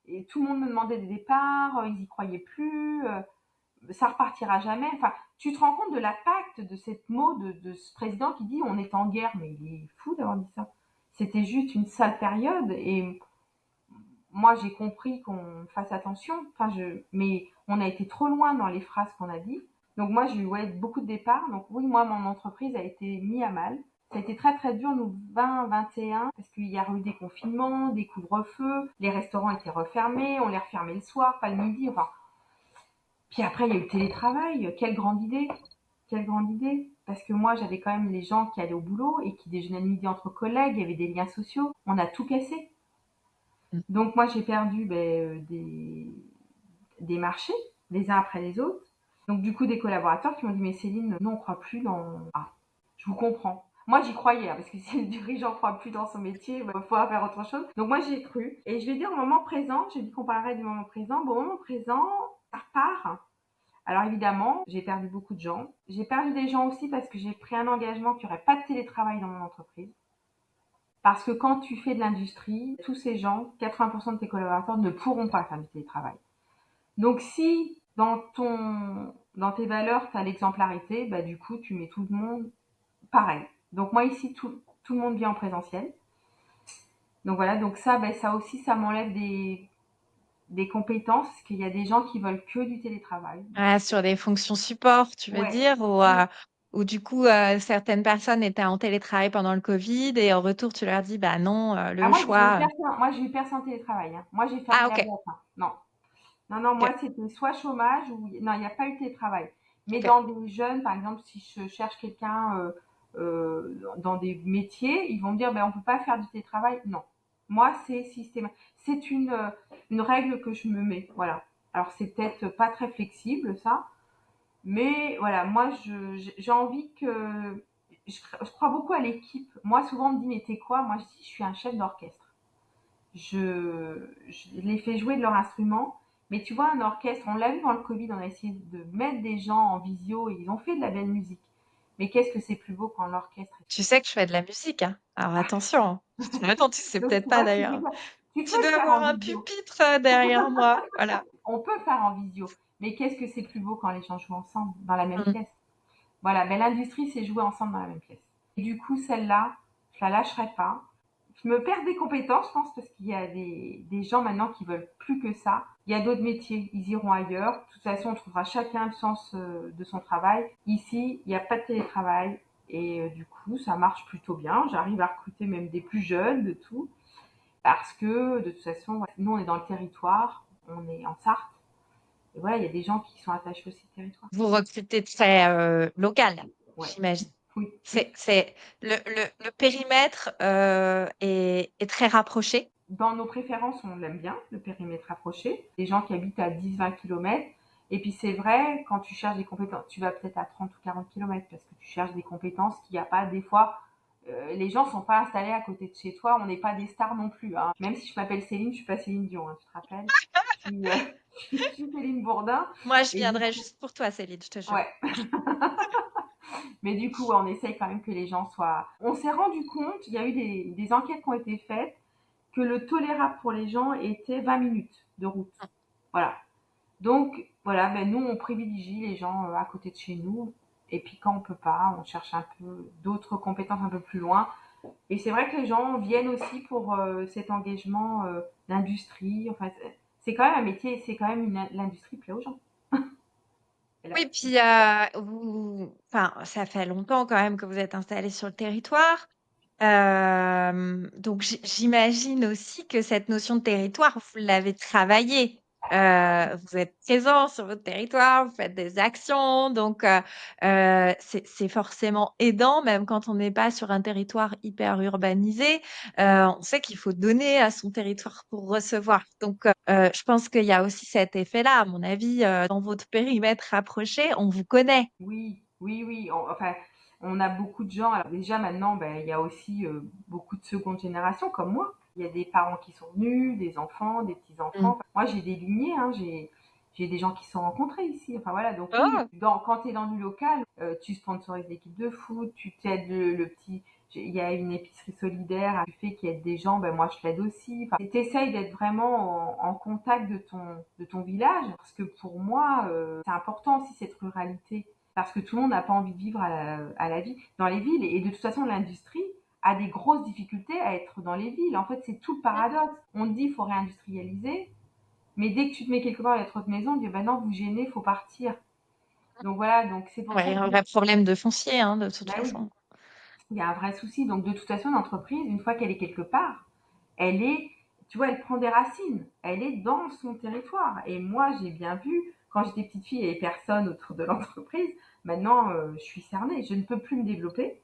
et tout le monde me demandait des départs, ils y croyaient plus, ça repartira jamais. Enfin, tu te rends compte de l'impact de cette mot de ce président qui dit on est en guerre, mais il est fou d'avoir dit ça. C'était juste une sale période et moi j'ai compris qu'on fasse attention. Mais on a été trop loin dans les phrases qu'on a dit. Donc moi j'ai eu ouais, beaucoup de départs. Donc oui, moi mon entreprise a été mise à mal. Ça a été très très dur, nous 2021, parce qu'il y a eu des confinements, des couvre-feux, les restaurants étaient refermés, on les refermait le soir, pas le midi, enfin. Puis après il y a eu le télétravail, quelle grande idée, quelle grande idée. Parce que moi j'avais quand même les gens qui allaient au boulot et qui déjeunaient le midi entre collègues, il y avait des liens sociaux, on a tout cassé. Mm. Donc moi j'ai perdu des marchés, les uns après les autres. Donc du coup des collaborateurs qui m'ont dit mais Céline, nous on croit plus dans... Ah, je vous comprends. Moi j'y croyais, hein, parce que si le dirigeant croit plus dans son métier, il va falloir faire autre chose. Donc moi j'ai cru. Et je vais dire au moment présent, j'ai dit qu'on parlerait du moment présent. Bon, au moment présent, ça repart. Alors évidemment, j'ai perdu beaucoup de gens. J'ai perdu des gens aussi parce que j'ai pris un engagement qu'il n'y aurait pas de télétravail dans mon entreprise. Parce que quand tu fais de l'industrie, tous ces gens, 80% de tes collaborateurs ne pourront pas faire du télétravail. Donc si dans tes valeurs, tu as l'exemplarité, bah du coup, tu mets tout le monde pareil. Donc moi ici, tout le monde vient en présentiel. Donc voilà, donc ça, ça aussi, ça m'enlève des compétences, parce qu'il y a des gens qui veulent que du télétravail. Ah, sur des fonctions support, tu veux Ouais, dire, oui. ou du coup, certaines personnes étaient en télétravail pendant le Covid et en retour, tu leur dis, bah non, Ah, le choix. moi, j'ai eu personne en télétravail, hein. Moi, j'ai Ah, fermé la ok, boîte, hein. Non. Non, non, ok, moi, c'était soit chômage ou, non, il n'y a pas eu de télétravail. Mais ok. dans des jeunes, par exemple, si je cherche quelqu'un, dans des métiers, ils vont me dire, ben, on peut pas faire du télétravail. Non. Moi, c'est systématique. C'est une règle que je me mets. Voilà. Alors, c'est peut-être pas très flexible, ça. Mais voilà, moi, j'ai envie que, je crois beaucoup à l'équipe. Moi, souvent, on me dit, mais t'es quoi? Moi, je dis, je suis un chef d'orchestre. Je les fais jouer de leur instrument. Mais tu vois, un orchestre, on l'a vu dans le Covid, on a essayé de mettre des gens en visio et ils ont fait de la belle musique. Mais qu'est-ce que c'est plus beau quand l'orchestre est... Tu sais que je fais de la musique, hein. Alors attention, hein. Attends, tu sais Donc peut-être tu pas vois ce que je veux d'ailleurs. dire. Tu Tu peux le dois faire avoir en un visio. pupitre derrière moi. Voilà. On peut le faire en visio. Mais qu'est-ce que c'est plus beau quand les gens jouent ensemble, dans la même Mm. pièce. Voilà, mais l'industrie, c'est jouer ensemble dans la même pièce. Et du coup, celle-là, je la lâcherai pas. Je me perds des compétences, je pense, parce qu'il y a des gens maintenant qui veulent plus que ça. Il y a d'autres métiers, ils iront ailleurs. De toute façon, on trouvera chacun le sens de son travail. Ici, il n'y a pas de télétravail. Et du coup, ça marche plutôt bien. J'arrive à recruter même des plus jeunes, de tout. Parce que, de toute façon, ouais, nous, on est dans le territoire. On est en Sarthe. Et voilà, il y a des gens qui sont attachés aussi au territoire. Vous recrutez très local, Ouais. j'imagine. Oui, C'est, oui. c'est le périmètre est très rapproché. Dans nos préférences, on l'aime bien, le périmètre rapproché. Des gens qui habitent à 10-20 kilomètres. Et puis c'est vrai, quand tu cherches des compétences, tu vas peut-être à 30 ou 40 kilomètres parce que tu cherches des compétences qu'il n'y a pas des fois. Les gens sont pas installés à côté de chez toi. On n'est pas des stars non plus, hein. Même si je m'appelle Céline, je suis pas Céline Dion, hein, tu te rappelles. Je suis, je suis Céline Bourdin. Moi, je Et du viendrai coup, juste pour toi, Céline, je te jure. ouais. Mais du coup, ouais, on essaye quand même que les gens soient. On s'est rendu compte, il y a eu des enquêtes qui ont été faites, que le tolérable pour les gens était 20 minutes de route. Voilà. Donc, voilà, ben nous, on privilégie les gens à côté de chez nous. Et puis, quand on peut pas, on cherche un peu d'autres compétences un peu plus loin. Et c'est vrai que les gens viennent aussi pour cet engagement d'industrie. Enfin, c'est quand même un métier, c'est quand même l'industrie plaît aux gens. Et là, Oui, puis enfin, ça fait longtemps quand même que vous êtes installé sur le territoire. Donc j'imagine aussi que cette notion de territoire, vous l'avez travaillée. vous êtes présent sur votre territoire, vous faites des actions, donc c'est forcément aidant, même quand on n'est pas sur un territoire hyper urbanisé. On sait qu'il faut donner à son territoire pour recevoir. Donc, je pense qu'il y a aussi cet effet-là. À mon avis, dans votre périmètre rapproché, on vous connaît. Oui, oui, oui. Enfin, on a beaucoup de gens. Alors déjà maintenant, ben, il y a aussi beaucoup de seconde génération comme moi. Il y a des parents qui sont venus, des enfants, des petits-enfants. Mm. Enfin, moi, j'ai des lignées, hein, j'ai des gens qui se sont rencontrés ici. Enfin voilà, donc oui, Oh, quand tu es dans du local, tu sponsorises l'équipe de foot, tu t'aides le petit. Il y a une épicerie solidaire, tu fais qu'il y ait des gens, ben moi je l'aide aussi. Enfin, tu essayes d'être vraiment en contact de ton village, parce que pour moi, c'est important aussi cette ruralité parce que tout le monde n'a pas envie de vivre à la vie dans les villes. Et de toute façon, l'industrie a des grosses difficultés à être dans les villes. En fait, c'est tout le paradoxe. On te dit il faut réindustrialiser, mais dès que tu te mets quelque part, il y a trop de maisons, on dit ben non, vous gênez, il faut partir. Donc voilà, donc c'est pour ça ouais, que un vrai problème de foncier, hein, de toute ben oui, façon. il y a un vrai souci. Donc de toute façon, l'entreprise, une fois qu'elle est quelque part, elle est, tu vois, elle prend des racines. Elle est dans son territoire. Et moi, j'ai bien vu, quand j'étais petite fille, il n'y avait personne autour de l'entreprise. Maintenant, je suis cernée. Je ne peux plus me développer.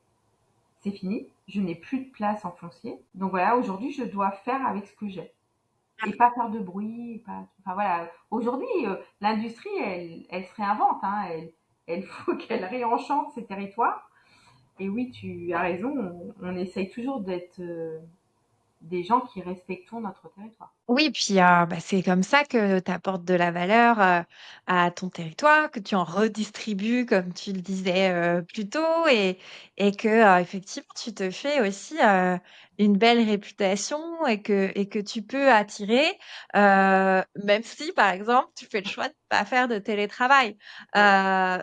C'est fini. Je n'ai plus de place en foncier. Donc voilà, aujourd'hui, je dois faire avec ce que j'ai. Et pas faire de bruit. Pas... Enfin voilà, aujourd'hui, l'industrie, elle se réinvente. Hein. Elle faut qu'elle réenchante ses territoires. Et oui, tu as raison, on essaye toujours d'être des gens qui respectons notre territoire. Oui, puis bah, c'est comme ça que tu apportes de la valeur à ton territoire, que tu en redistribues, comme tu le disais plus tôt, et que effectivement, tu te fais aussi une belle réputation et que tu peux attirer, même si, par exemple, tu fais le choix de pas faire de télétravail. Oui,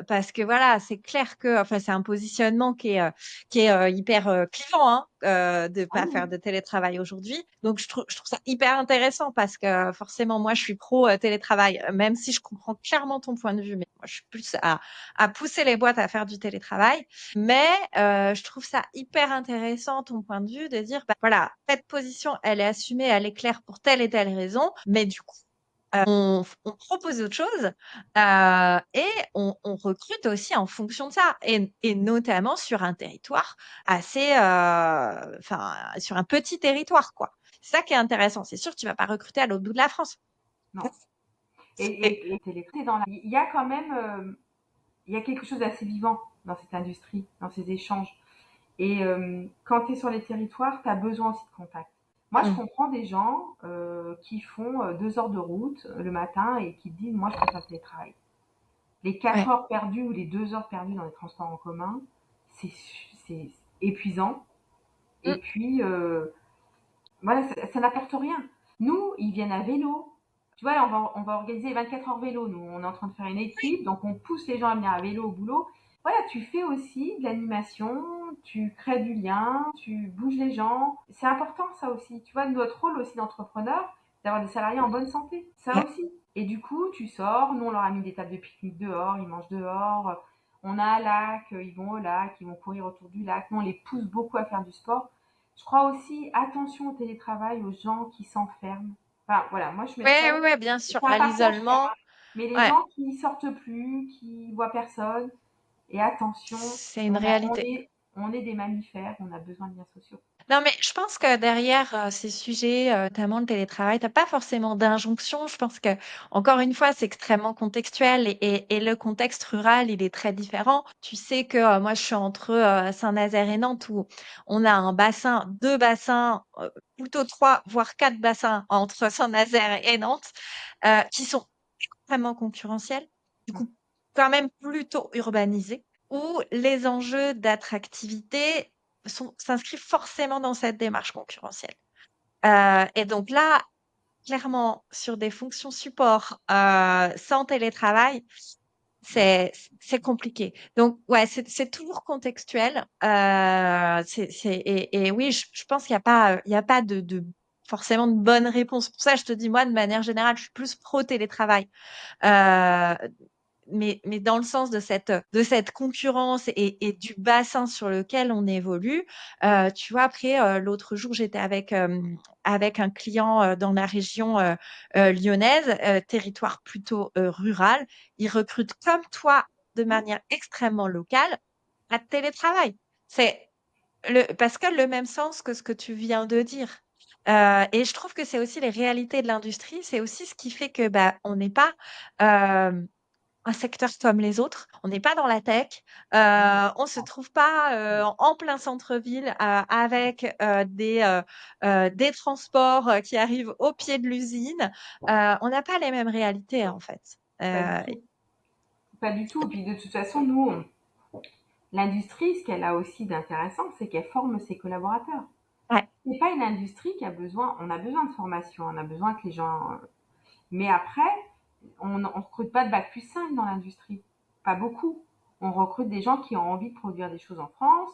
Parce que voilà, c'est clair que enfin, c'est un positionnement qui est hyper clivant hein, de ah pas faire oui, de télétravail aujourd'hui. Donc, je trouve ça hyper intéressant parce que forcément, moi, je suis pro télétravail, même si je comprends clairement ton point de vue, mais moi, je suis plus à pousser les boîtes à faire du télétravail. Mais je trouve ça hyper intéressant, ton point de vue, de dire, bah, voilà, cette position, elle est assumée, elle est claire pour telle et telle raison, mais du coup, on propose autre chose et on recrute aussi en fonction de ça, et notamment sur un territoire assez, enfin, sur un petit territoire, quoi. C'est ça qui est intéressant. C'est sûr que tu vas pas recruter à l'autre bout de la France. non. Et- Et télétraité dans la... Il y a quand même, il y a quelque chose d'assez vivant dans cette industrie, dans ces échanges. Et quand tu es sur les territoires, tu as besoin aussi de contact. Moi, je Mm. comprends des gens qui font 2 heures de route le matin et qui disent, moi, je préfère le télétravail. Les quatre Ouais. heures perdues ou les 2 heures perdues dans les transports en commun, c'est c'est épuisant. Mm. Et puis, voilà, ça n'apporte rien. Nous, ils viennent à vélo. Tu vois, là, on va organiser 24 heures vélo. Nous, on est en train de faire une équipe, donc on pousse les gens à venir à vélo au boulot. Voilà, tu fais aussi de l'animation, tu crées du lien, tu bouges les gens. C'est important, ça aussi. Tu vois, notre rôle aussi d'entrepreneur, c'est d'avoir des salariés en bonne santé. Ça Ouais. aussi. Et du coup, tu sors. Nous, on leur a mis des tables de pique-nique dehors, ils mangent dehors. On a un lac, ils vont au lac, ils vont courir autour du lac. Nous, on les pousse beaucoup à faire du sport. Je crois aussi, attention au télétravail, aux gens qui s'enferment. Enfin, voilà, moi je Ouais, mettrais, ouais, ouais, bien c'est sûr. un À partage fair, l'isolement, hein, mais les ouais, gens qui sortent plus, qui voient personne, et attention, c'est une réalité. on est des mammifères, on a besoin de liens sociaux. Non, mais je pense que derrière ces sujets, notamment le télétravail, t'as pas forcément d'injonction. Je pense que, encore une fois, c'est extrêmement contextuel et le contexte rural, il est très différent. Tu sais que moi, je suis entre Saint-Nazaire et Nantes où on a un bassin, deux bassins, plutôt trois, voire quatre bassins entre Saint-Nazaire et Nantes qui sont extrêmement concurrentiels, du Mm, coup, quand même plutôt urbanisés, où les enjeux d'attractivité s'inscrivent forcément dans cette démarche concurrentielle. Et donc là, clairement, sur des fonctions support sans télétravail, c'est c'est compliqué. Donc ouais, c'est toujours contextuel. Et oui, je pense qu'il y a pas de forcément de bonne réponse. Pour ça, je te dis moi, de manière générale, je suis plus pro télétravail. Euh, mais dans le sens de cette concurrence et du bassin sur lequel on évolue. Tu vois, après, l'autre jour, j'étais avec un client dans la région lyonnaise, territoire plutôt rural. Il recrute comme toi de manière extrêmement locale, à télétravail. C'est parce que le même sens que ce que tu viens de dire. Et je trouve que c'est aussi les réalités de l'industrie, c'est aussi ce qui fait que bah, on n'est pas un secteur comme les autres, on n'est pas dans la tech, on se trouve pas en plein centre-ville avec des transports qui arrivent au pied de l'usine. On n'a pas les mêmes réalités en fait. Pas du tout. Pas du tout. Et puis de toute façon, nous, l'industrie, ce qu'elle a aussi d'intéressant, c'est qu'elle forme ses collaborateurs. Ouais, C'est pas une industrie qui a besoin, on a besoin de formation, on a besoin que les gens, mais après, on recrute pas de bac plus 5 dans l'industrie. Pas beaucoup. On recrute des gens qui ont envie de produire des choses en France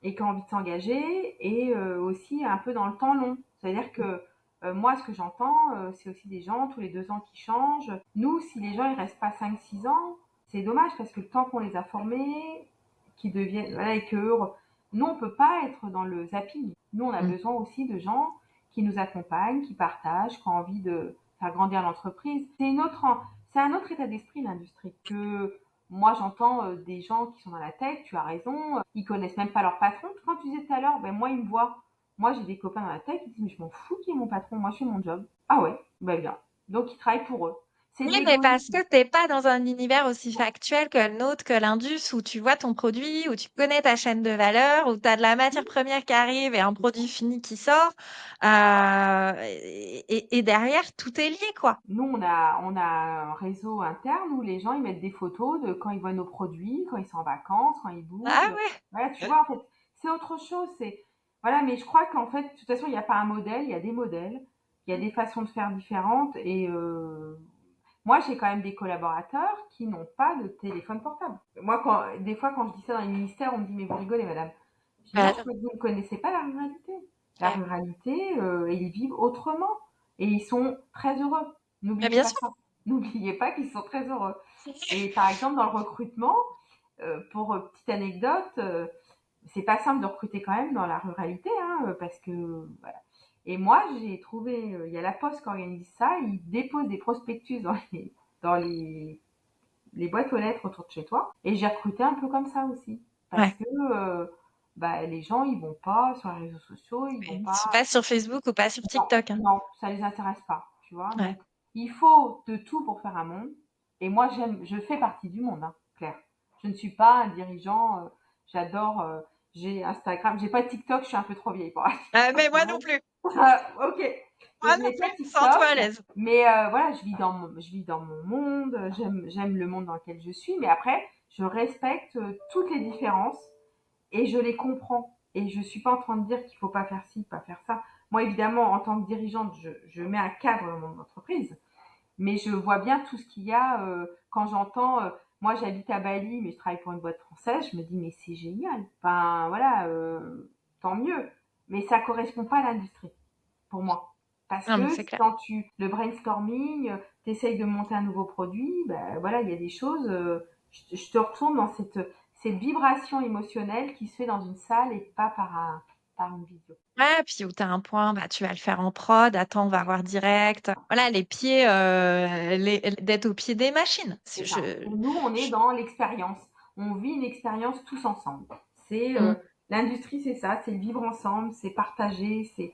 et qui ont envie de s'engager et aussi un peu dans le temps long. C'est-à-dire que moi, ce que j'entends, c'est aussi des gens tous les 2 ans qui changent. Nous, si les gens ils restent pas 5, 6 ans, c'est dommage parce que le temps qu'on les a formés, qu'ils deviennent, voilà, et que nous, on peut pas être dans le zapping. Nous, on a mm, besoin aussi de gens qui nous accompagnent, qui partagent, qui ont envie de faire grandir l'entreprise. C'est un autre état d'esprit, l'industrie, que moi, j'entends des gens qui sont dans la tech, tu as raison, ils connaissent même pas leur patron. Quand tu disais tout à l'heure, ben moi, ils me voient. Moi, j'ai des copains dans la tech, ils disent, mais je m'en fous qui est mon patron, moi, je fais mon job. Ah ouais, ben bien. Donc, ils travaillent pour eux. C'est de oui, mais parce l'égoïsme. que t'es pas dans un univers aussi factuel que le nôtre, que l'Indus, où tu vois ton produit, où tu connais ta chaîne de valeur, où tu as de la matière première qui arrive et un produit fini qui sort. Et derrière, tout est lié, quoi. Nous, on a un réseau interne où les gens, ils mettent des photos de quand ils voient nos produits, quand ils sont en vacances, quand ils Ah bougent. ouais. Voilà, tu vois, en fait, c'est autre chose. Voilà, mais je crois qu'en fait, de toute façon, il n'y a pas un modèle, il y a des modèles, il y a des façons de faire différentes. Et moi, j'ai quand même des collaborateurs qui n'ont pas de téléphone portable. Moi, des fois, quand je dis ça dans les ministères, on me dit, mais vous rigolez, madame. Je dis, non, Bah je non. crois que vous ne connaissez pas la ruralité. La Ouais. ruralité, ils vivent autrement. Et ils sont très heureux. Mais N'oubliez bien pas sûr. ça. N'oubliez pas qu'ils sont très heureux. Et par exemple, dans le recrutement, pour petite anecdote, c'est pas simple de recruter quand même dans la ruralité, hein, parce que voilà. Et moi, j'ai trouvé, il y a la Poste qui organise ça, ils déposent des prospectus dans les boîtes aux lettres autour de chez toi. Et j'ai recruté un peu comme ça aussi, parce Ouais. que bah, les gens, ils vont pas sur les réseaux sociaux, ils vont Ils pas. sont pas sur Facebook ou pas sur Non, TikTok, hein. non, ça les intéresse pas, tu vois. Ouais. Donc, il faut de tout pour faire un monde. Et moi, je fais partie du monde, hein, Claire. Je ne suis pas un dirigeant. J'adore. J'ai Instagram. J'ai pas TikTok. Je suis un peu trop vieille pour avoir TikTok Mais moi quand non même. plus. Ok. Donc, Moi je non n'ai pas plus. TikTok. Sens-toi à l'aise. Mais voilà, je vis dans mon monde. J'aime le monde dans lequel je suis. Mais après, je respecte toutes les différences et je les comprends. Et je suis pas en train de dire qu'il faut pas faire ci, pas faire ça. Moi, évidemment, en tant que dirigeante, je mets un cadre dans mon entreprise, mais je vois bien tout ce qu'il y a quand j'entends. Moi, j'habite à Bali, mais je travaille pour une boîte française. Je me dis, mais c'est génial. Enfin, voilà, tant mieux. Mais ça correspond pas à l'industrie pour moi. Parce Non, mais que c'est clair. quand le brainstorming, tu essayes de monter un nouveau produit, ben voilà, il y a des choses, je te retourne dans cette vibration émotionnelle qui se fait dans une salle et pas par une vidéo. Ouais, puis où tu as un point, bah, tu vas le faire en prod. Attends, on va voir direct. Voilà, les pieds, d'être au pied des machines. C'est ça. Et nous, on est Je- dans l'expérience. On vit une expérience tous ensemble. C'est Mm. l'industrie, c'est ça, c'est le vivre ensemble, c'est partager, c'est.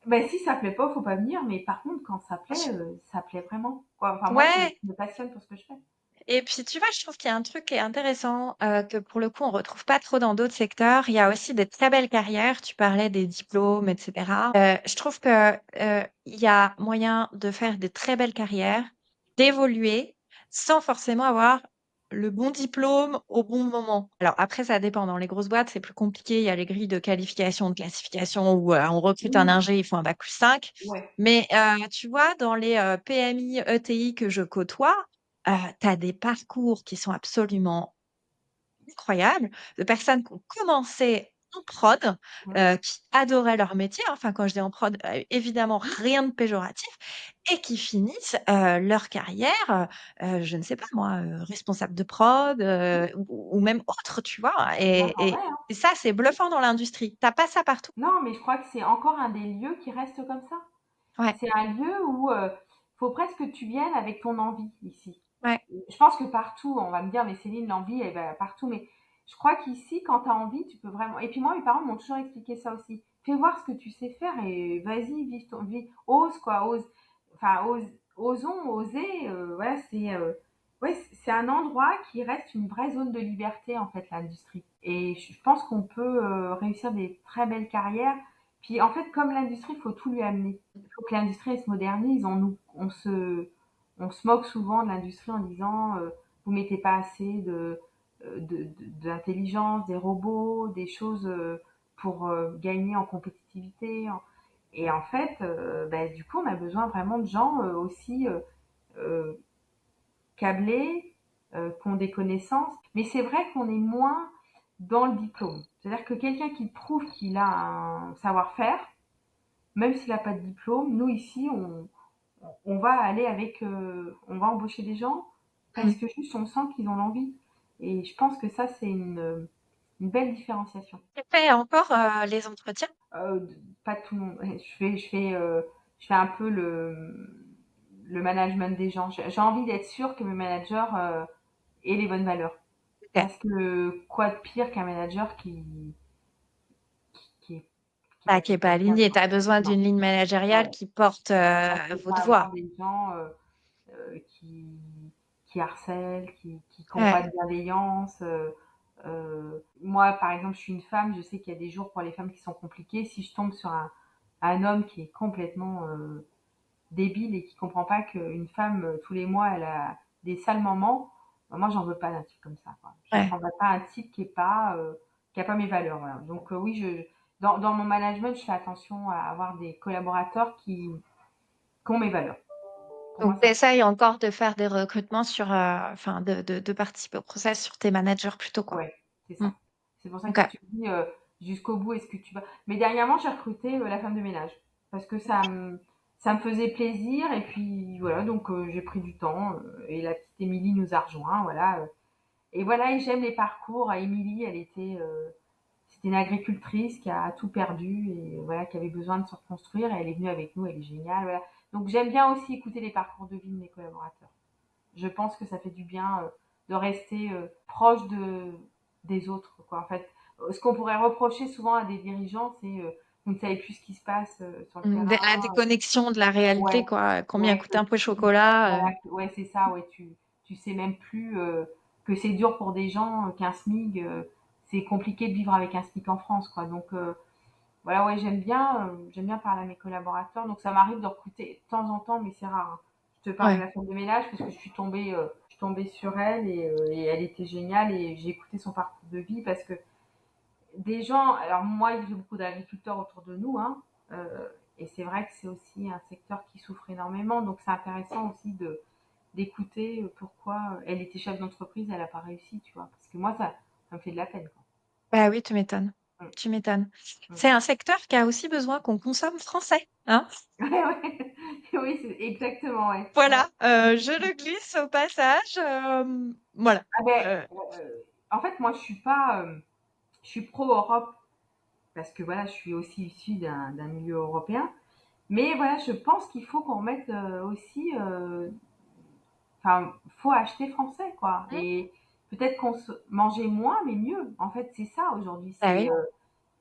Ben si ça plaît pas, faut pas venir. Mais par contre, quand ça plaît vraiment. Quoi. Enfin, moi, Ouais. je me passionne pour ce que je fais. Et puis, tu vois, je trouve qu'il y a un truc qui est intéressant, que pour le coup, on retrouve pas trop dans d'autres secteurs. Il y a aussi des très belles carrières. Tu parlais des diplômes, etc. Je trouve que, il y a moyen de faire des très belles carrières, d'évoluer, sans forcément avoir le bon diplôme au bon moment. Alors après, ça dépend. Dans les grosses boîtes, c'est plus compliqué. Il y a les grilles de qualification, de classification où on recrute un Oui, ingé, il faut un bac plus 5. ouais. Mais tu vois, dans les PMI, ETI que je côtoie, tu as des parcours qui sont absolument incroyables, de personnes qui ont commencé. en prod, Mmh. qui adoraient leur métier, hein. Enfin, quand je dis en prod, évidemment, rien de péjoratif et qui finissent, leur carrière, je ne sais pas moi, responsable de prod, ou même autre, tu vois? C'est bien, en vrai, Et hein. et ça, c'est bluffant dans l'industrie. Tu pas ça partout. Non, mais je crois que c'est encore un des lieux qui reste comme ça. Ouais, C'est un lieu où, faut presque que tu viennes avec ton envie ici. ouais. Je pense que partout, on va me dire: «Mais Céline, l'envie, elle va partout», mais je crois qu'ici, quand tu as envie, tu peux vraiment et puis moi, mes parents m'ont toujours expliqué ça aussi. Fais voir ce que tu sais faire et vas-y, vive ton vie. Ose quoi, ose. Enfin, osons, oser, voilà, ouais, c'est un endroit qui reste une vraie zone de liberté, en fait, l'industrie. Et je pense qu'on peut réussir des très belles carrières. Puis, en fait, comme l'industrie, il faut tout lui amener. Il faut que l'industrie elle se modernise. On se moque souvent de l'industrie en disant vous mettez pas assez d'intelligence, des robots, des choses pour gagner en compétitivité. Et en fait, ben, du coup, on a besoin vraiment de gens aussi euh, câblés, qui ont des connaissances. Mais c'est vrai qu'on est moins dans le diplôme. C'est-à-dire que quelqu'un qui prouve qu'il a un savoir-faire, même s'il n'a pas de diplôme, nous ici, on va aller avec, on va embaucher des gens Mmh. parce que juste on sent qu'ils ont l'envie. Et je pense que ça, c'est une belle différenciation. Tu fais encore, les entretiens? Pas tout le monde. Je fais un peu le management des gens. J'ai envie d'être sûre que mes managers aient les bonnes valeurs. OK. Parce que quoi de pire qu'un manager qui est, qui est Bah, pas qui est quelqu'un pas de bien, aligné. Tu quoi. as besoin Non. d'une ligne managériale Ouais. qui porte, On peut pas votre avoir voix. des gens euh, qui, qui harcèlent, qui n'ont Ouais, pas de bienveillance. Moi, par exemple, je suis une femme, je sais qu'il y a des jours pour les femmes qui sont compliqués. Si je tombe sur un homme qui est complètement débile et qui comprend pas qu'une femme, tous les mois, elle a des sales moments, moi, j'en veux pas d'un type comme ça, quoi. Je ouais, prendrais pas un type qui a pas mes valeurs, voilà. Donc, oui, dans mon management, je fais attention à avoir des collaborateurs qui ont mes valeurs. Pour moi, donc tu ça essayes encore de faire des recrutements sur, enfin de participer au process sur tes managers plutôt, quoi? Ouais, c'est Mmh. ça. C'est pour ça que OK. si tu me dis jusqu'au bout, est-ce que tu vas. Mais dernièrement, j'ai recruté la femme de ménage parce que ça me faisait plaisir et puis voilà, donc j'ai pris du temps et la petite Émilie nous a rejoint, voilà. Et voilà, et j'aime les parcours. Émilie, c'était une agricultrice qui a tout perdu et voilà, qui avait besoin de se reconstruire et elle est venue avec nous, elle est géniale, voilà. Donc j'aime bien aussi écouter les parcours de vie de mes collaborateurs. Je pense que ça fait du bien de rester proche des autres, quoi. En fait, ce qu'on pourrait reprocher souvent à des dirigeants, c'est vous ne savez plus ce qui se passe sur le Mmh, terrain. la déconnexion de la réalité, Ouais, quoi. Combien ouais, coûte un pot de chocolat? voilà, ouais, c'est ça, ouais, tu sais même plus que c'est dur pour des gens qu'un SMIC, c'est compliqué de vivre avec un SMIC en France, quoi. Donc voilà, ouais, j'aime bien parler à mes collaborateurs. Donc ça m'arrive de recruter de temps en temps, mais c'est rare, hein. Je te parle de Ouais, la femme de ménage parce que je suis tombée sur elle et elle était géniale et j'ai écouté son parcours de vie parce que des gens, alors moi, j'ai beaucoup d'agriculteurs autour de nous, hein, et c'est vrai que c'est aussi un secteur qui souffre énormément. Donc c'est intéressant aussi d'écouter pourquoi elle était chef d'entreprise, elle n'a pas réussi, tu vois. Parce que moi, ça me fait de la peine, quoi. bah oui, tu m'étonnes. Mm, Tu m'étonnes. mm. C'est un secteur qui a aussi besoin qu'on consomme français, hein? Ouais, ouais. Oui, c'est exactement, ouais. Ouais. Voilà, je le glisse au passage, voilà. Ah ben, Heu, en fait, moi, je suis pro-Europe parce que voilà, je suis aussi issue d'un milieu européen. Mais voilà, je pense qu'il faut qu'on mette aussi, enfin, faut acheter français, quoi. mmh, Et peut-être manger moins, mais mieux. En fait, c'est ça aujourd'hui. bah C'est oui.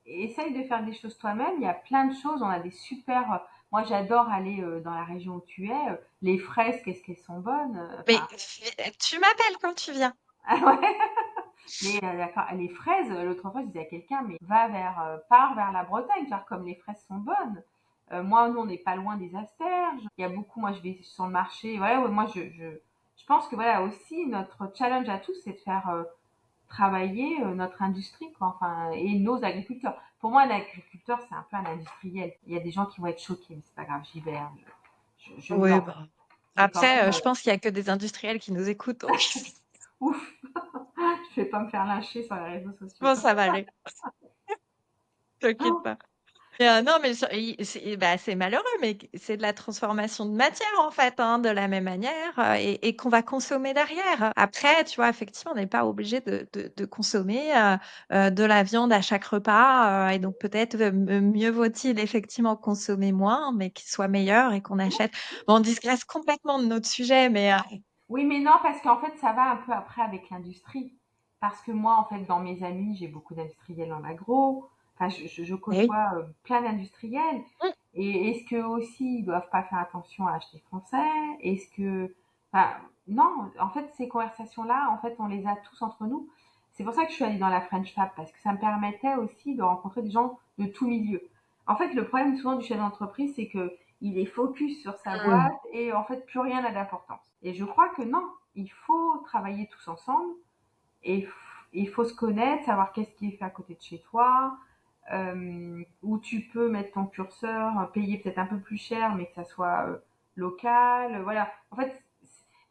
essaye de faire des choses toi-même. Il y a plein de choses. On a des super. Moi, j'adore aller dans la région où tu es. Les fraises, qu'est-ce qu'elles sont bonnes. Mais Enfin, tu m'appelles quand tu viens. ah ouais. Les fraises, l'autre fois, je disais à quelqu'un, mais pars vers la Bretagne, car comme les fraises sont bonnes. Moi, nous, on n'est pas loin des asperges. Il y a beaucoup, moi, je vais sur le marché. Voilà, ouais, moi, je pense que voilà, aussi, notre challenge à tous, c'est de faire travailler notre industrie, quoi, enfin, et nos agriculteurs. Pour moi, un agriculteur, c'est un peu un industriel. Il y a des gens qui vont être choqués, mais c'est pas grave, j'y vais, hein, je me Oui, lance. bah, Mais quand après, même, je pense qu'il y a que des industriels qui nous écoutent, donc ouf, je vais pas me faire lyncher sur les réseaux sociaux. bon, ça va aller. T'inquiète pas. Non, mais c'est malheureux, mais c'est de la transformation de matière, en fait, hein, de la même manière, et qu'on va consommer derrière. Après, tu vois, effectivement, on n'est pas obligé de consommer de la viande à chaque repas. Et donc, peut-être mieux vaut-il effectivement consommer moins, mais qu'il soit meilleur et qu'on achète. Bon, on digresse complètement de notre sujet, mais Oui, mais non, parce qu'en fait, ça va un peu après avec l'industrie. Parce que moi, en fait, dans mes amis, j'ai beaucoup d'industriels en agro. Enfin, je oui. côtoie plein d'industriels. Mm. Et est-ce que aussi ils doivent pas faire attention à acheter français? Est-ce que, enfin, non, en fait, ces conversations-là, en fait, on les a tous entre nous. C'est pour ça que je suis allée dans la French Fab, parce que ça me permettait aussi de rencontrer des gens de tout milieu. En fait, le problème souvent du chef d'entreprise, c'est que il est focus sur sa Mm. boîte et en fait, plus rien n'a d'importance. Et je crois que non, il faut travailler tous ensemble et il faut se connaître, savoir qu'est-ce qui est fait à côté de chez toi, où tu peux mettre ton curseur, payer peut-être un peu plus cher, mais que ça soit local. Voilà. En fait,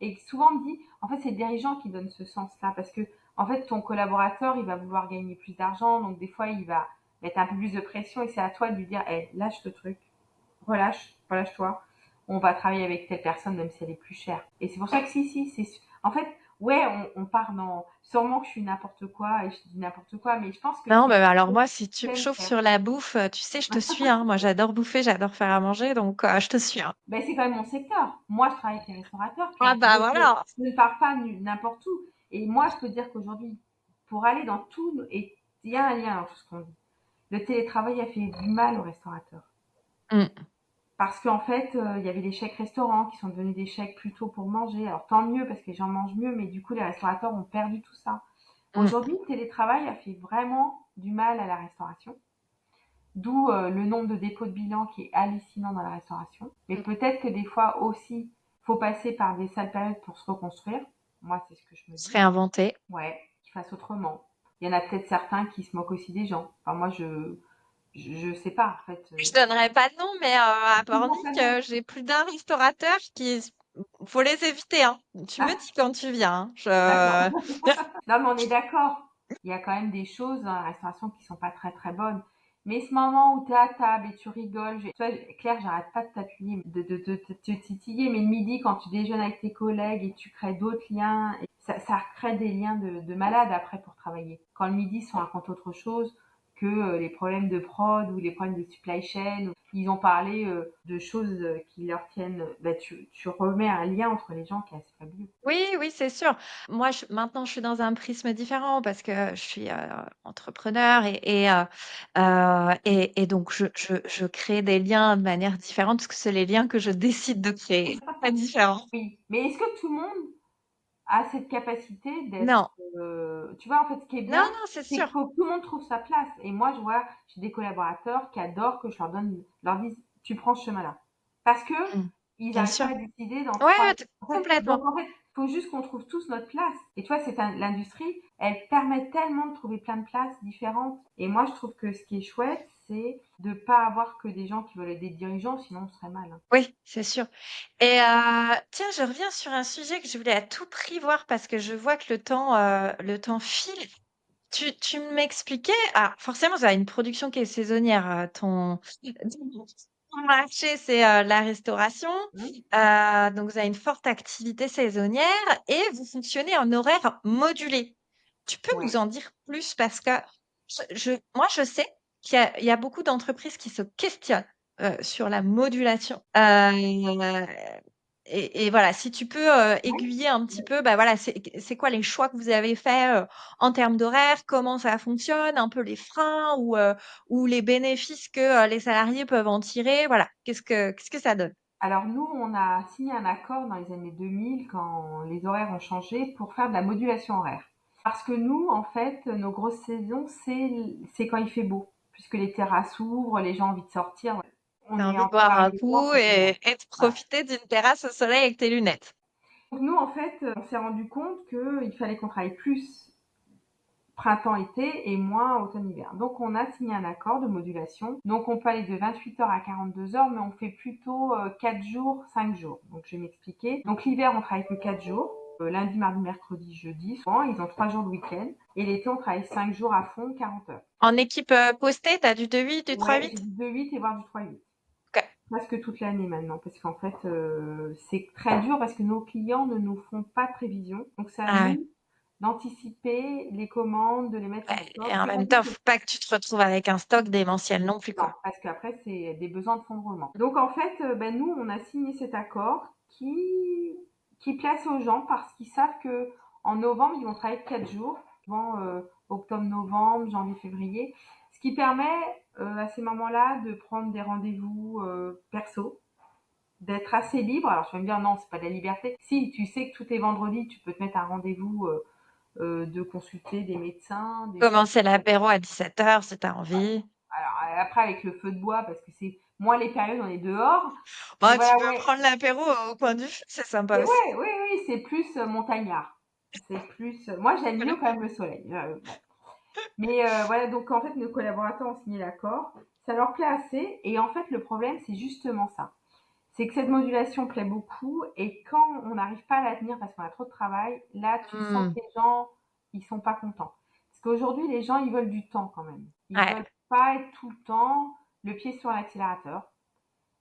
et souvent on me dit, en fait, c'est le dirigeant qui donne ce sens-là, parce que en fait, ton collaborateur, il va vouloir gagner plus d'argent, donc des fois, il va mettre un peu plus de pression, et c'est à toi de lui dire, hey, lâche ce truc, relâche-toi. On va travailler avec telle personne, même si elle est plus chère. Et c'est pour ça que si, c'est, en fait, ouais, on part dans, sûrement que je suis n'importe quoi et je dis n'importe quoi, mais je pense que Non, c'est bah, alors ce moi, si tu me j'aime chauffes faire. sur la bouffe, tu sais, je te suis, hein. Moi, j'adore bouffer, j'adore faire à manger, donc je te suis, hein. Ben, c'est quand même mon secteur. Moi, je travaille avec les restaurateurs, Ah Claire. bah Donc, voilà. je ne pars pas n'importe où. Et moi, je peux te dire qu'aujourd'hui, pour aller dans tout, et il y a un lien dans tout ce qu'on dit. Le télétravail a fait du mal aux restaurateurs. Mm. Parce qu'en fait, il y avait des chèques restaurants qui sont devenus des chèques plutôt pour manger. Alors tant mieux parce que les gens mangent mieux, mais du coup les restaurateurs ont perdu tout ça. Mm. Aujourd'hui, le télétravail a fait vraiment du mal à la restauration, d'où le nombre de dépôts de bilan qui est hallucinant dans la restauration. Mais Mm. peut-être que des fois aussi, faut passer par des sales périodes pour se reconstruire. Moi, c'est ce que je me Se dis. réinventer. Ouais, qu'ils fassent autrement. Il y en a peut-être certains qui se moquent aussi des gens. Enfin, moi, je sais pas en fait. Je donnerai pas de nom, mais à Non, Pornic, pas non. j'ai plus d'un restaurateur qui... Faut les éviter, hein. Tu me Ah, dis quand tu viens, hein. d'accord. Non, mais on est d'accord. Il y a quand même des choses dans la restauration qui sont pas très très bonnes. Mais ce moment où tu es à table et tu rigoles, tu vois, Claire, j'arrête pas de t'appuyer, de te titiller, mais le midi, quand tu déjeunes avec tes collègues et tu crées d'autres liens, et ça crée des liens de malade après pour travailler. Quand le midi, ils sont racontent autre chose que les problèmes de prod ou les problèmes de supply chain. Ils ont parlé de choses qui leur tiennent. Bah, tu remets un lien entre les gens qui est assez fabuleux. Oui, oui, c'est sûr. Moi, maintenant, je suis dans un prisme différent parce que je suis entrepreneur et donc je crée des liens de manière différente parce que c'est les liens que je décide de créer. Pas différent. Oui, mais est-ce que tout le monde a cette capacité d'être, Non, tu vois, en fait, ce qui est non, bien, non, c'est c'est sûr. qu'il faut que tout le monde trouve sa place. Et moi, je vois, j'ai des collaborateurs qui adorent que je leur dise, tu prends ce chemin-là. Parce que Mm. ils Bien n'arrivent sûr. pas à décider dans Ouais, trois. ouais, En fait, complètement. donc en fait, il faut juste qu'on trouve tous notre place. Et tu vois, l'industrie, elle permet tellement de trouver plein de places différentes. Et moi, je trouve que ce qui est chouette, c'est de pas avoir que des gens qui veulent être des dirigeants, sinon on serait mal, hein. Oui, c'est sûr. Et tiens, je reviens sur un sujet que je voulais à tout prix voir parce que je vois que le temps file. Tu m'expliquais, ah, forcément, ça a une production qui est saisonnière. Ton marché, c'est la restauration. Hein. Donc, vous avez une forte activité saisonnière et vous fonctionnez en horaire modulé. Tu peux nous Ouais. en dire plus parce que moi, je sais il y a beaucoup d'entreprises qui se questionnent sur la modulation. Et voilà, si tu peux Ouais. aiguiller un petit peu, bah voilà, c'est quoi les choix que vous avez faits en termes d'horaire, comment ça fonctionne, un peu les freins ou les bénéfices que les salariés peuvent en tirer. Voilà, qu'est-ce que ça donne? Alors nous, on a signé un accord dans les années 2000 quand les horaires ont changé pour faire de la modulation horaire. Parce que nous, en fait, nos grosses saisons, c'est quand il fait beau, puisque les terrasses s'ouvrent, les gens ont envie de sortir. On T'as est envie de encore boire un arrivé en coup février. et de Voilà. profiter d'une terrasse au soleil avec tes lunettes. Donc nous, en fait, on s'est rendu compte qu'il fallait qu'on travaille plus printemps-été et moins automne-hiver. Donc on a signé un accord de modulation. Donc on peut aller de 28 heures à 42 heures, mais on fait plutôt 4 jours, 5 jours. Donc je vais m'expliquer. Donc l'hiver, on travaille que 4 jours. Lundi, mardi, mercredi, jeudi. Souvent, ils ont 3 jours de week-end. Et l'été, on travaille 5 jours à fond, 40 heures. En équipe postée, t'as du 2-8, du Ouais, j'ai 3-8? du 2-8 et voire du 3-8. Ok. Presque toute l'année maintenant, parce qu'en fait, c'est très dur parce que nos clients ne nous font pas de prévision. Donc, c'est à Ah ouais. nous d'anticiper les commandes, de les mettre en Ouais. stock. Et en C'est même temps, compliqué. faut pas que tu te retrouves avec un stock démentiel non plus, Non, quoi. parce qu'après, c'est des besoins de fonds de roulement. Donc, en fait, ben, nous, on a signé cet accord qui place aux gens parce qu'ils savent que en novembre, ils vont travailler 4 jours, souvent octobre, novembre, janvier, février, ce qui permet à ces moments-là de prendre des rendez-vous perso, d'être assez libre. Alors, tu vas me dire, non, c'est pas de la liberté. Si, tu sais que tous tes vendredis, tu peux te mettre un rendez-vous de consulter des médecins, des choses. Commencer l'apéro à 17h si t'as envie. Alors, après, avec le feu de bois, parce que c'est moins les périodes, on est dehors. Mais Bon, tu voilà, peux ouais. prendre l'apéro au coin du feu, c'est sympa C'est, aussi. ouais, oui, oui, c'est plus montagnard. C'est plus. Moi, j'aime mieux Voilà. quand même le soleil. Bon. Mais voilà, donc en fait, nos collaborateurs ont signé l'accord. Ça leur plaît assez. Et en fait, le problème, c'est justement ça. C'est que cette modulation plaît beaucoup. Et quand on n'arrive pas à la tenir parce qu'on a trop de travail, là, tu sens Hmm. que les gens, ils sont pas contents. Parce qu'aujourd'hui, les gens, ils veulent du temps quand même. Ils Ouais. veulent pas être tout le temps le pied sur l'accélérateur.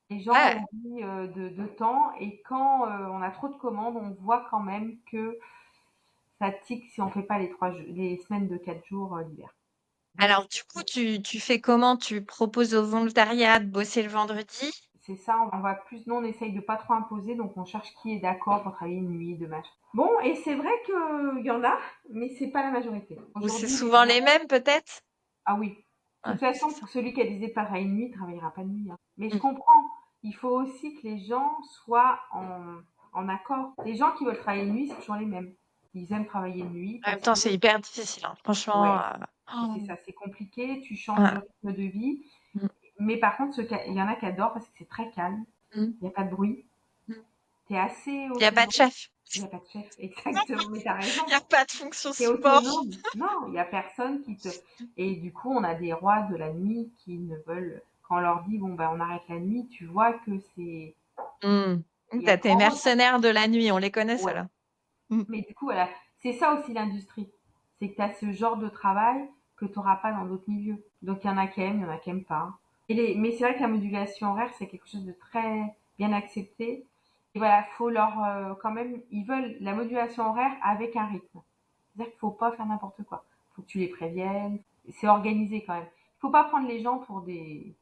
Les gens Ouais. ont envie de temps et quand on a trop de commandes, on voit quand même que ça tique si on fait pas les semaines de 4 jours l'hiver. Donc Alors, du coup, tu fais comment? Tu proposes au volontariat de bosser le vendredi? c'est ça, on va plus, nous on essaye de pas trop imposer, donc on cherche qui est d'accord pour travailler une nuit, de machin. Bon, et c'est vrai qu'il y en a, mais c'est pas la majorité. Ou c'est Aujourd'hui, les souvent gens, les mêmes, peut-être? ah oui, de Ouais, toute c'est façon, ça. celui qui a décidé de pas travailler une nuit, travaillera pas de nuit, hein. Mais je Hmm. comprends, il faut aussi que les gens soient en accord. Les gens qui veulent travailler une nuit, c'est toujours les mêmes. Ils aiment travailler de nuit En même parce temps, que, c'est hyper difficile, hein. Franchement. ouais, c'est Oh. ça, c'est compliqué, tu changes de Ouais. rythme de vie. Hmm. Mais par contre, il y en a qui adorent parce que c'est très calme, Hmm. il n'y a pas de bruit, Hmm. tu es assez Il n'y a pas de autonome. chef. Il n'y a pas de chef, exactement, mais tu as Il raison. n'y a pas de fonction Tu es support. autonome. Non, il n'y a personne qui te. Et du coup, on a des rois de la nuit qui ne veulent. Quand on leur dit, bon, ben, on arrête la nuit, tu vois que c'est. Hmm. Il y a T'as tes trop. mercenaires de la nuit, on les connaît, Ouais. ceux-là. Hmm. Mais du coup, voilà. C'est ça aussi l'industrie. C'est que tu as ce genre de travail que tu n'auras pas dans d'autres milieux. Donc, il y en a qui aiment, il y en a qui n'aiment pas. Mais c'est vrai que la modulation horaire, c'est quelque chose de très bien accepté. Et voilà, faut leur, quand même, ils veulent la modulation horaire avec un rythme. C'est-à-dire qu'il faut pas faire n'importe quoi. Faut que tu les préviennes. C'est organisé quand même. Il faut pas prendre les gens pour des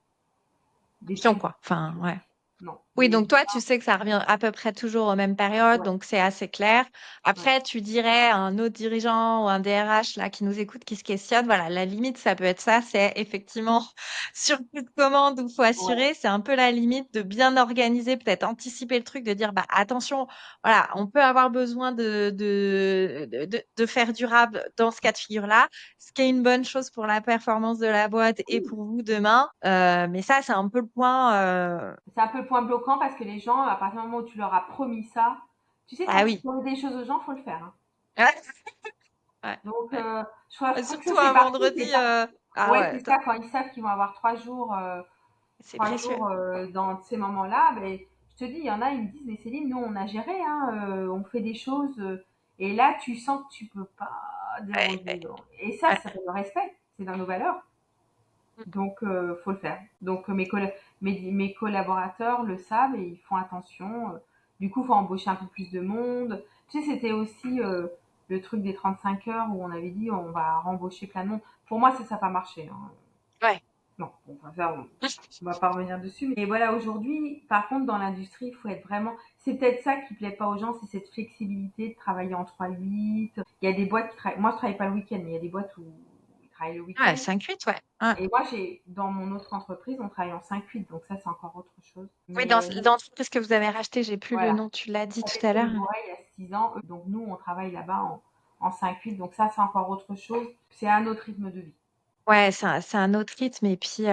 Pion, trucs. quoi. Enfin, ouais. Non. Oui, donc toi, tu sais que ça revient à peu près toujours aux mêmes périodes, Ouais, donc c'est assez clair. ouais. Après, tu dirais à un autre dirigeant ou un DRH là qui nous écoute, qui se questionne, voilà, la limite, ça peut être ça, c'est effectivement sur plus de commandes où il faut Ouais. assurer, c'est un peu la limite de bien organiser, peut-être anticiper le truc, de dire, bah attention, voilà, on peut avoir besoin de faire durable dans ce cas de figure-là, ce qui est une bonne chose pour la performance de la boîte et Oui. pour vous demain. Mais ça, c'est un peu le point. C'est un peu le point bloquant parce que les gens, à partir du moment où tu leur as promis ça, tu sais, quand Ah tu oui. promets des choses aux gens, faut le faire, hein. Ouais, ouais, Donc, ouais. je crois que ça Surtout fait un partie, vendredi. Ah ouais, ouais, c'est ça, quand ils savent qu'ils vont avoir c'est trois précieux. jours dans ces moments-là, ben, je te dis, il y en a, ils me disent, mais Céline, nous, on a géré, hein, on fait des choses, et là, tu sens que tu peux pas Ouais, déroger. ouais, Donc. Et ça, ouais. ça fait le respect, c'est dans nos valeurs. Donc, faut le faire. Donc, mes collaborateurs le savent et ils font attention. Du coup, faut embaucher un peu plus de monde. Tu sais, c'était aussi le truc des 35 heures où on avait dit on va rembaucher plein de monde. Pour moi, ça n'a pas marché, hein. Ouais. Non, bon, enfin, ça, on va pas revenir dessus. Mais voilà, aujourd'hui, par contre, dans l'industrie, il faut être vraiment. C'est peut-être ça qui plaît pas aux gens, c'est cette flexibilité de travailler en 3-8. Il y a des boîtes qui travaillent. Moi, je travaille pas le week-end, mais il y a des boîtes où ils travaillent le Ouais, week-end. 5-8, ouais. Ouais. Et moi, dans mon autre entreprise, on travaille en 5-8, donc ça, c'est encore autre chose. Oui, Mais dans l'entreprise que vous avez racheté, j'ai plus le voilà, nom, tu l'as dit ça tout fait à l'heure. Céline Bourret il y a 6 ans. Donc nous, on travaille là-bas en 5-8, donc ça, c'est encore autre chose. C'est un autre rythme de vie. Ouais, c'est un autre rythme. Et puis,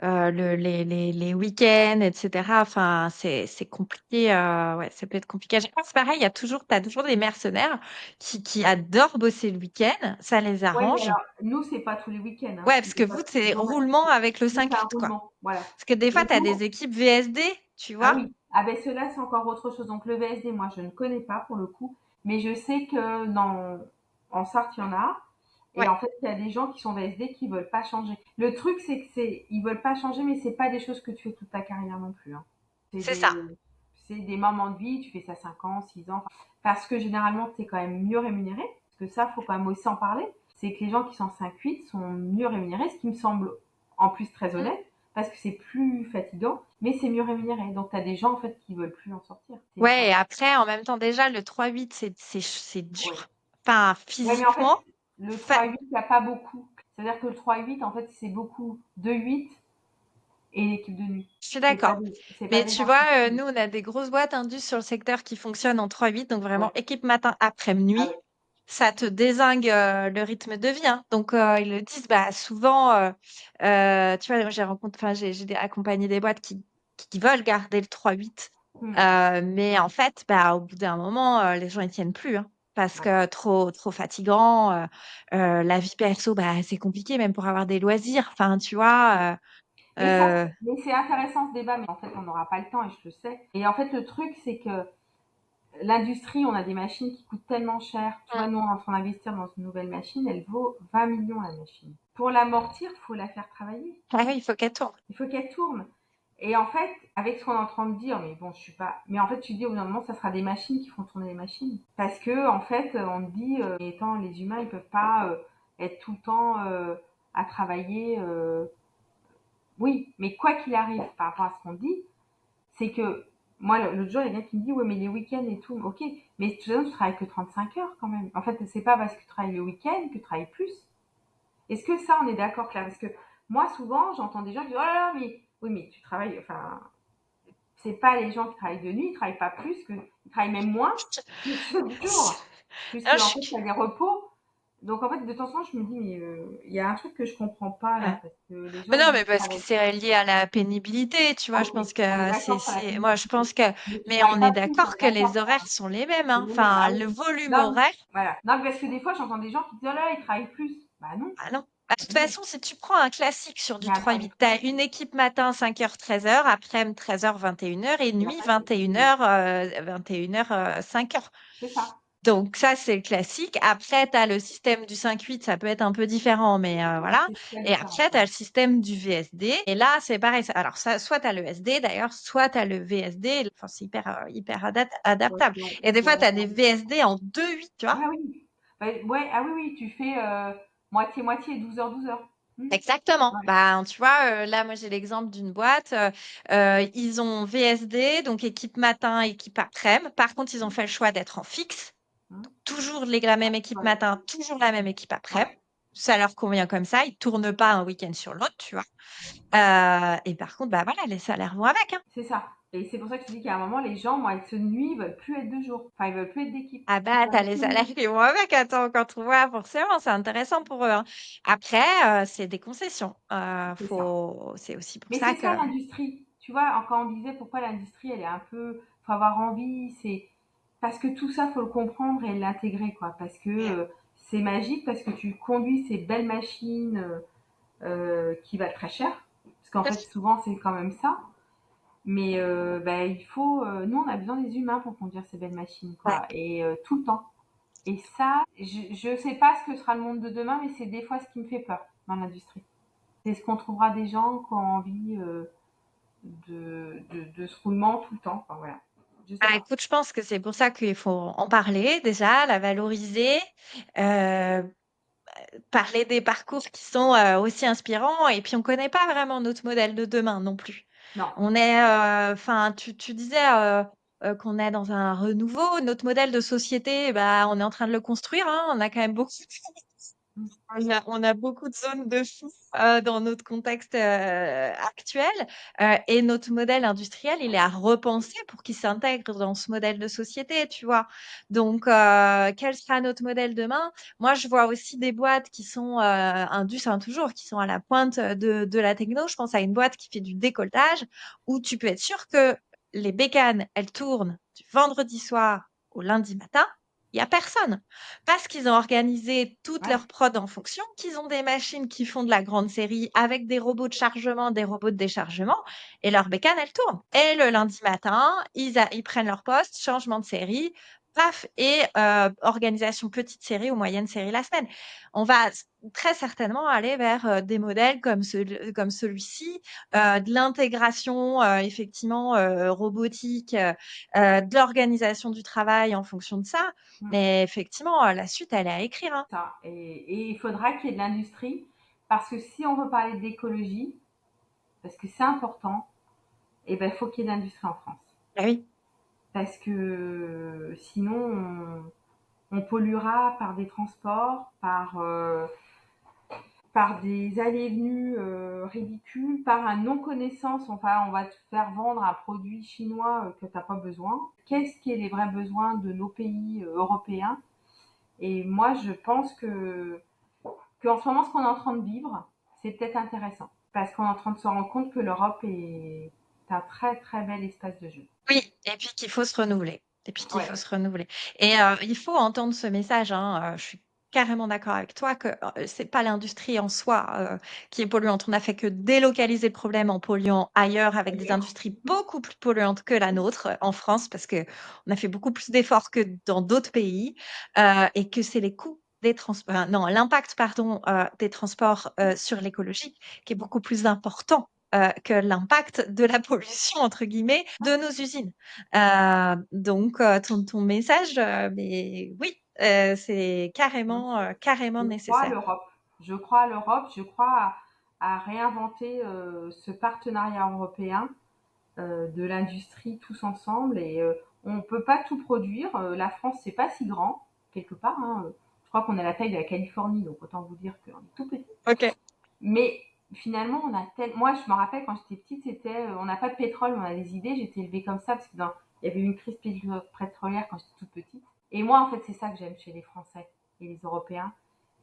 les week-ends, etc. Enfin, c'est compliqué. Ouais, ça peut être compliqué. Je pense pareil, t'as toujours des mercenaires qui adorent bosser le week-end. Ça les Oui, mais arrange. alors, nous, c'est pas tous les week-ends, hein. Ouais, parce que vous, c'est roulement avec le Nous, c'est un 5-8, quoi. roulement, voilà. Parce que des fois, Les tu as des jours, équipes VSD, tu ah vois. oui, ah ben ceux-là, c'est encore autre chose. Donc le VSD, moi, je ne connais pas pour le coup, mais je sais que en Sarthe, il y en a. Et Ouais, en fait, il y a des gens qui sont VSD qui veulent pas changer. Le truc, c'est que ils veulent pas changer, mais c'est pas des choses que tu fais toute ta carrière non plus, hein. C'est c'est ça. c'est des moments de vie, tu fais ça 5 ans, 6 ans. Parce que généralement, tu es quand même mieux rémunéré. Parce que ça, faut quand même aussi en parler. C'est que les gens qui sont 5-8 sont mieux rémunérés, ce qui me semble en plus très Mmh. honnête. Parce que c'est plus fatigant, mais c'est mieux rémunéré. Donc, tu as des gens, en fait, qui veulent plus en sortir. Ouais, et après, en même temps, déjà, le 3-8, c'est Ouais. dur. Enfin, Ouais, mais en fait, physiquement, le fa- 3-8, il n'y a pas beaucoup. C'est-à-dire que le 3-8, en fait, c'est beaucoup de 8 et l'équipe de nuit. je suis d'accord. C'est pas Mais des tu gens vois, qui nous, on a des grosses boîtes indus sur le secteur qui fonctionnent en 3-8, donc vraiment ouais. équipe matin, Ah après-nuit. ouais. Ça te dézingue le rythme de vie, hein. Donc, ils le disent, bah, souvent, tu vois, moi, enfin, accompagné des boîtes qui veulent garder le 3-8. Hmm. Mais en fait, bah, au bout d'un moment, les gens, ils tiennent plus, hein, parce Ouais. que trop fatigant. La vie perso, bah, c'est compliqué, même pour avoir des loisirs. Enfin, tu vois, Mais ça, euh, mais c'est intéressant ce débat, mais en fait, on n'aura pas le temps et je le sais. Et en fait, le truc, c'est que l'industrie, on a des machines qui coûtent tellement cher. Tu vois, nous, on est en train d'investir dans une nouvelle machine, elle vaut 20 millions la machine. Pour l'amortir, il faut la faire travailler. ah oui, il faut qu'elle tourne. Il faut qu'elle tourne. Et en fait, avec ce qu'on est en train de dire, mais bon, je suis pas. Mais en fait, tu dis au bout d'un moment, ça sera des machines qui font tourner les machines. Parce que, en fait, on te dit, étant les humains, ils peuvent pas être tout le temps à travailler. Oui, mais quoi qu'il arrive, par rapport à ce qu'on dit, c'est que moi, l'autre jour, il y a quelqu'un qui me dit, ouais, mais les week-ends et tout, ok, mais tu travailles que 35 heures quand même. En fait, c'est pas parce que tu travailles le week-end que tu travailles plus. Est-ce que ça, on est d'accord, Claire? Parce que moi, souvent, j'entends des gens qui disent, oh là là, mais oui, mais tu travailles, enfin, c'est pas les gens qui travaillent de nuit, ils travaillent pas plus que, ils travaillent même moins que 5 jours, puisque Non, je en fait, suis... il y a des repos. Donc en fait, de temps en temps, je me dis, mais il y a un truc que je comprends pas là, Ouais. parce que les gens Mais ils non, disent mais qu'ils parce que travaillent. c'est lié à la pénibilité, tu Ah vois. Je ok, pense on est que d'accord sur la moi, je pénibilité, pense que, mais tu mais travailles on est pas plus, on d'accord est que les d'accord, horaires sont les mêmes, c'est hein. les mêmes. Enfin, Ah le oui. volume Non, horaire, voilà. Non, parce que des fois, j'entends des gens qui disent, oh là, ils travaillent plus. Bah non, ah non. Bah, de toute non, façon, si tu prends un classique sur il du y a un trois travail huit, tu as différent. une équipe matin 5h 13h, après-midi 13h 21h et Et nuit après, c'est 21h 21h 5h. c'est ça, Donc ça, c'est le classique. Après, tu as le système du 5-8, ça peut être un peu différent, mais voilà. c'est très Et différent. après, tu Ouais. as le système du VSD. Et là, c'est pareil. Alors, ça, soit tu as le SD, d'ailleurs, soit tu as le VSD. Enfin, c'est hyper Ouais, adaptable. ouais, Et des c'est fois, tu as des adaptable. VSD en 2-8, tu vois. Ah oui. Bah, ouais, ah oui, oui, tu fais moitié-moitié, 12 heures, 12 heures. Hmm. Exactement. Ouais. Bah, tu vois, là, moi, j'ai l'exemple d'une boîte. Ils ont VSD, donc équipe matin, équipe après-midi. Par contre, ils ont fait le choix d'être en fixe. Hmm. Toujours la même équipe Ouais. matin, toujours la même équipe après. Ouais. Ça leur convient comme ça. Ils tournent pas un week-end sur l'autre, tu vois. Et par contre, bah voilà, les salaires vont avec, hein. C'est ça. Et c'est pour ça que je dis qu'à un moment, les gens, moi, avec ce nuit, ils veulent plus être de jour. Enfin, ils veulent plus être d'équipe. Ah Ils bah, veulent t'as être les de salaires nuit. qui vont avec. Attends, quand on voit, forcément, c'est intéressant pour eux, hein. Après, c'est des concessions. C'est ça. C'est aussi pour Mais ça c'est que... ça l'industrie. Tu vois, quand on disait pourquoi l'industrie, elle est un peu, faut avoir envie, c'est parce que tout ça, faut le comprendre et l'intégrer, quoi. Parce que c'est magique, parce que tu conduis ces belles machines qui valent très cher. Parce qu'en fait, souvent, c'est quand même ça. Mais bah, il faut, nous, on a besoin des humains pour conduire ces belles machines, Ouais. quoi. Et tout le temps. Et ça, je sais pas ce que sera le monde de demain, mais c'est des fois ce qui me fait peur dans l'industrie. C'est ce qu'on trouvera des gens qui ont envie de ce roulement tout le temps. Enfin, voilà. Je sais Ah, pas. écoute, je pense que c'est pour ça qu'il faut en parler déjà, la valoriser. Euh, Parler des parcours qui sont aussi inspirants. Et puis, on ne connaît pas vraiment notre modèle de demain non plus. Non. On est, enfin, tu disais qu'on est dans un renouveau. Notre modèle de société, bah, on est en train de le construire, hein. On a quand même beaucoup Mm. on a beaucoup de zones de flou dans notre contexte actuel et notre modèle industriel, il est à repenser pour qu'il s'intègre dans ce modèle de société, tu vois. Donc, quel sera notre modèle demain? Moi, je vois aussi des boîtes qui sont indus, hein, toujours, qui sont à la pointe de la techno. Je pense à une boîte qui fait du décolletage où tu peux être sûr que les bécanes, elles tournent du vendredi soir au lundi matin. Il n'y a personne. Parce qu'ils ont organisé toute Ouais. leur prod en fonction, qu'ils ont des machines qui font de la grande série avec des robots de chargement, des robots de déchargement, et leur bécane, elle tourne. Et le lundi matin, ils prennent leur poste, changement de série, taf et organisation petite série ou moyenne série la semaine. On va très certainement aller vers des modèles comme celui-ci, de l'intégration effectivement robotique, de l'organisation du travail en fonction de ça. Mm. Mais effectivement, la suite, elle est à écrire, hein. Ça. Et il faudra qu'il y ait de l'industrie, parce que si on veut parler d'écologie, parce que c'est important, eh ben, il faut qu'il y ait de l'industrie en France. Ah oui. Parce que sinon, on polluera par des transports, par des allées et venues ridicules, par un non-connaissance. Enfin, on va te faire vendre un produit chinois que tu n'as pas besoin. Qu'est-ce qui est les vrais besoins de nos pays européens? Et moi, je pense qu'en ce moment, ce qu'on est en train de vivre, c'est peut-être intéressant. Parce qu'on est en train de se rendre compte que l'Europe est un très très bel espace de jeu. Oui, et puis qu'il faut se renouveler. Et puis qu'il Ouais. faut se renouveler. Et il faut entendre ce message, hein. Je suis carrément d'accord avec toi que c'est pas l'industrie en soi qui est polluante. On n'a fait que délocaliser le problème en polluant ailleurs avec des D'ailleurs. industries beaucoup plus polluantes que la nôtre en France parce que on a fait beaucoup plus d'efforts que dans d'autres pays et que c'est les coûts des transports, non, l'impact, pardon, des transports sur l'écologie qui est beaucoup plus important que l'impact de la pollution, entre guillemets, de nos usines. Donc, ton message, mais oui, c'est carrément Je crois à nécessaire. l'Europe. Je crois à l'Europe. Je crois à réinventer ce partenariat européen de l'industrie tous ensemble. Et on ne peut pas tout produire. La France, c'est pas si grand quelque part, hein. Je crois qu'on a la taille de la Californie, donc autant vous dire qu'on est tout petit. Ok. Mais finalement, on a moi, je me rappelle quand j'étais petite, c'était, on n'a pas de pétrole, on a des idées. J'étais élevée comme ça parce que il y avait eu une crise pétrolière quand j'étais toute petite. Et moi, en fait, c'est ça que j'aime chez les Français et les Européens,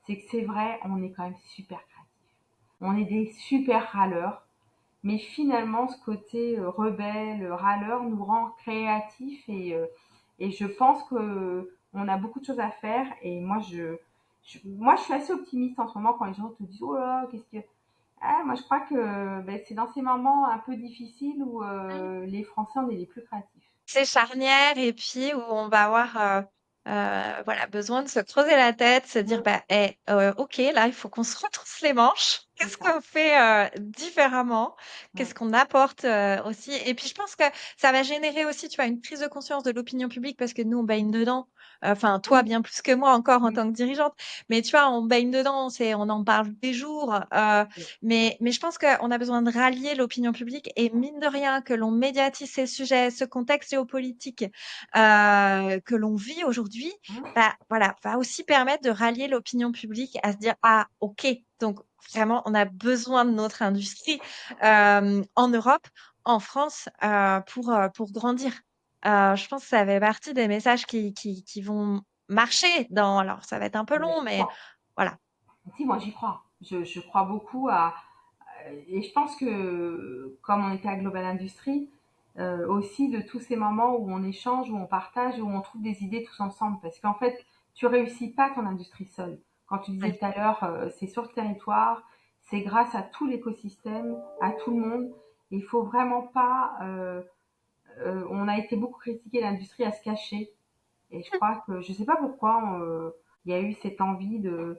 c'est que c'est vrai, on est quand même super créatifs. On est des super râleurs, mais finalement, ce côté rebelle, râleur, nous rend créatifs et je pense que on a beaucoup de choses à faire. Et moi, je suis assez optimiste en ce moment quand les gens te disent oh là, là, qu'est-ce que moi, je crois que ben, c'est dans ces moments un peu difficiles où les Français, on est les plus créatifs. C'est charnière et puis où on va avoir voilà, besoin de se creuser la tête, se dire Mm, bah, ok, là, il faut qu'on se retrousse les manches. c'est Qu'est-ce ça. qu'on fait différemment? Mm, Qu'est-ce qu'on apporte aussi? Et puis, je pense que ça va générer aussi, tu vois, une prise de conscience de l'opinion publique parce que nous, on baigne dedans. Enfin, toi, oui. bien plus que moi encore en Mm, tant que dirigeante. Mais tu vois, on baigne dedans, on en parle des jours. Mais je pense qu'on a besoin de rallier l'opinion publique et mine de rien, que l'on médiatise ces sujets, ce contexte géopolitique que l'on vit aujourd'hui, mm, bah, voilà, va aussi permettre de rallier l'opinion publique à se dire, ah, ok, donc vraiment, on a besoin de notre industrie en Europe, en France, pour grandir. Je pense que ça fait partie des messages qui vont marcher dans, alors ça va être un peu mais long, j'y mais crois. voilà. Si, moi, j'y crois. Je crois beaucoup à. Et je pense que, comme on était à Global Industrie, aussi de tous ces moments où on échange, où on partage, où on trouve des idées tous ensemble. Parce qu'en fait, tu réussis pas ton industrie seule. Quand tu disais Ouais. tout à l'heure, c'est sur le territoire, c'est grâce à tout l'écosystème, à tout le monde. Il faut vraiment pas. On a été beaucoup critiqué l'industrie à se cacher. Et je crois que, je sais pas pourquoi, il y a eu cette envie de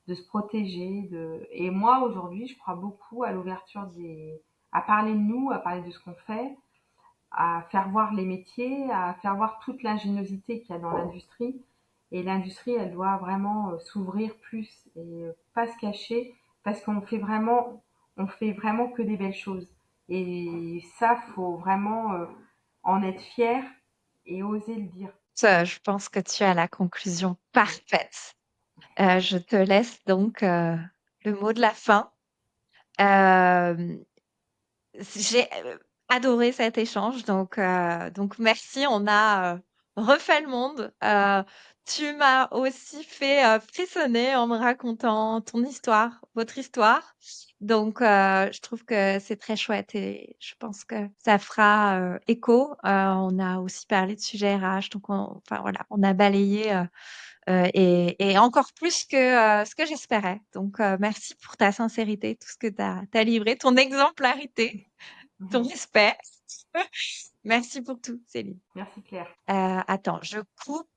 se protéger. Et moi, aujourd'hui, je crois beaucoup à l'ouverture à parler de nous, à parler de ce qu'on fait, à faire voir les métiers, à faire voir toute l'ingéniosité qu'il y a dans l'industrie. Et l'industrie, elle doit vraiment s'ouvrir plus et pas se cacher parce on fait vraiment que des belles choses. Et ça, faut vraiment en être fier et oser le dire. Ça, je pense que tu as la conclusion parfaite. Je te laisse donc le mot de la fin. Euh, J'ai adoré cet échange, donc merci. On a refait le monde. Tu m'as aussi fait frissonner en me racontant ton histoire, votre histoire. Donc, je trouve que c'est très chouette et je pense que ça fera écho. On a aussi parlé de sujets RH, donc enfin voilà, on a balayé et encore plus que ce que j'espérais. Donc, merci pour ta sincérité, tout ce que tu as livré, ton exemplarité, ton respect. Merci pour tout, Céline. Merci Claire. Attends, je coupe.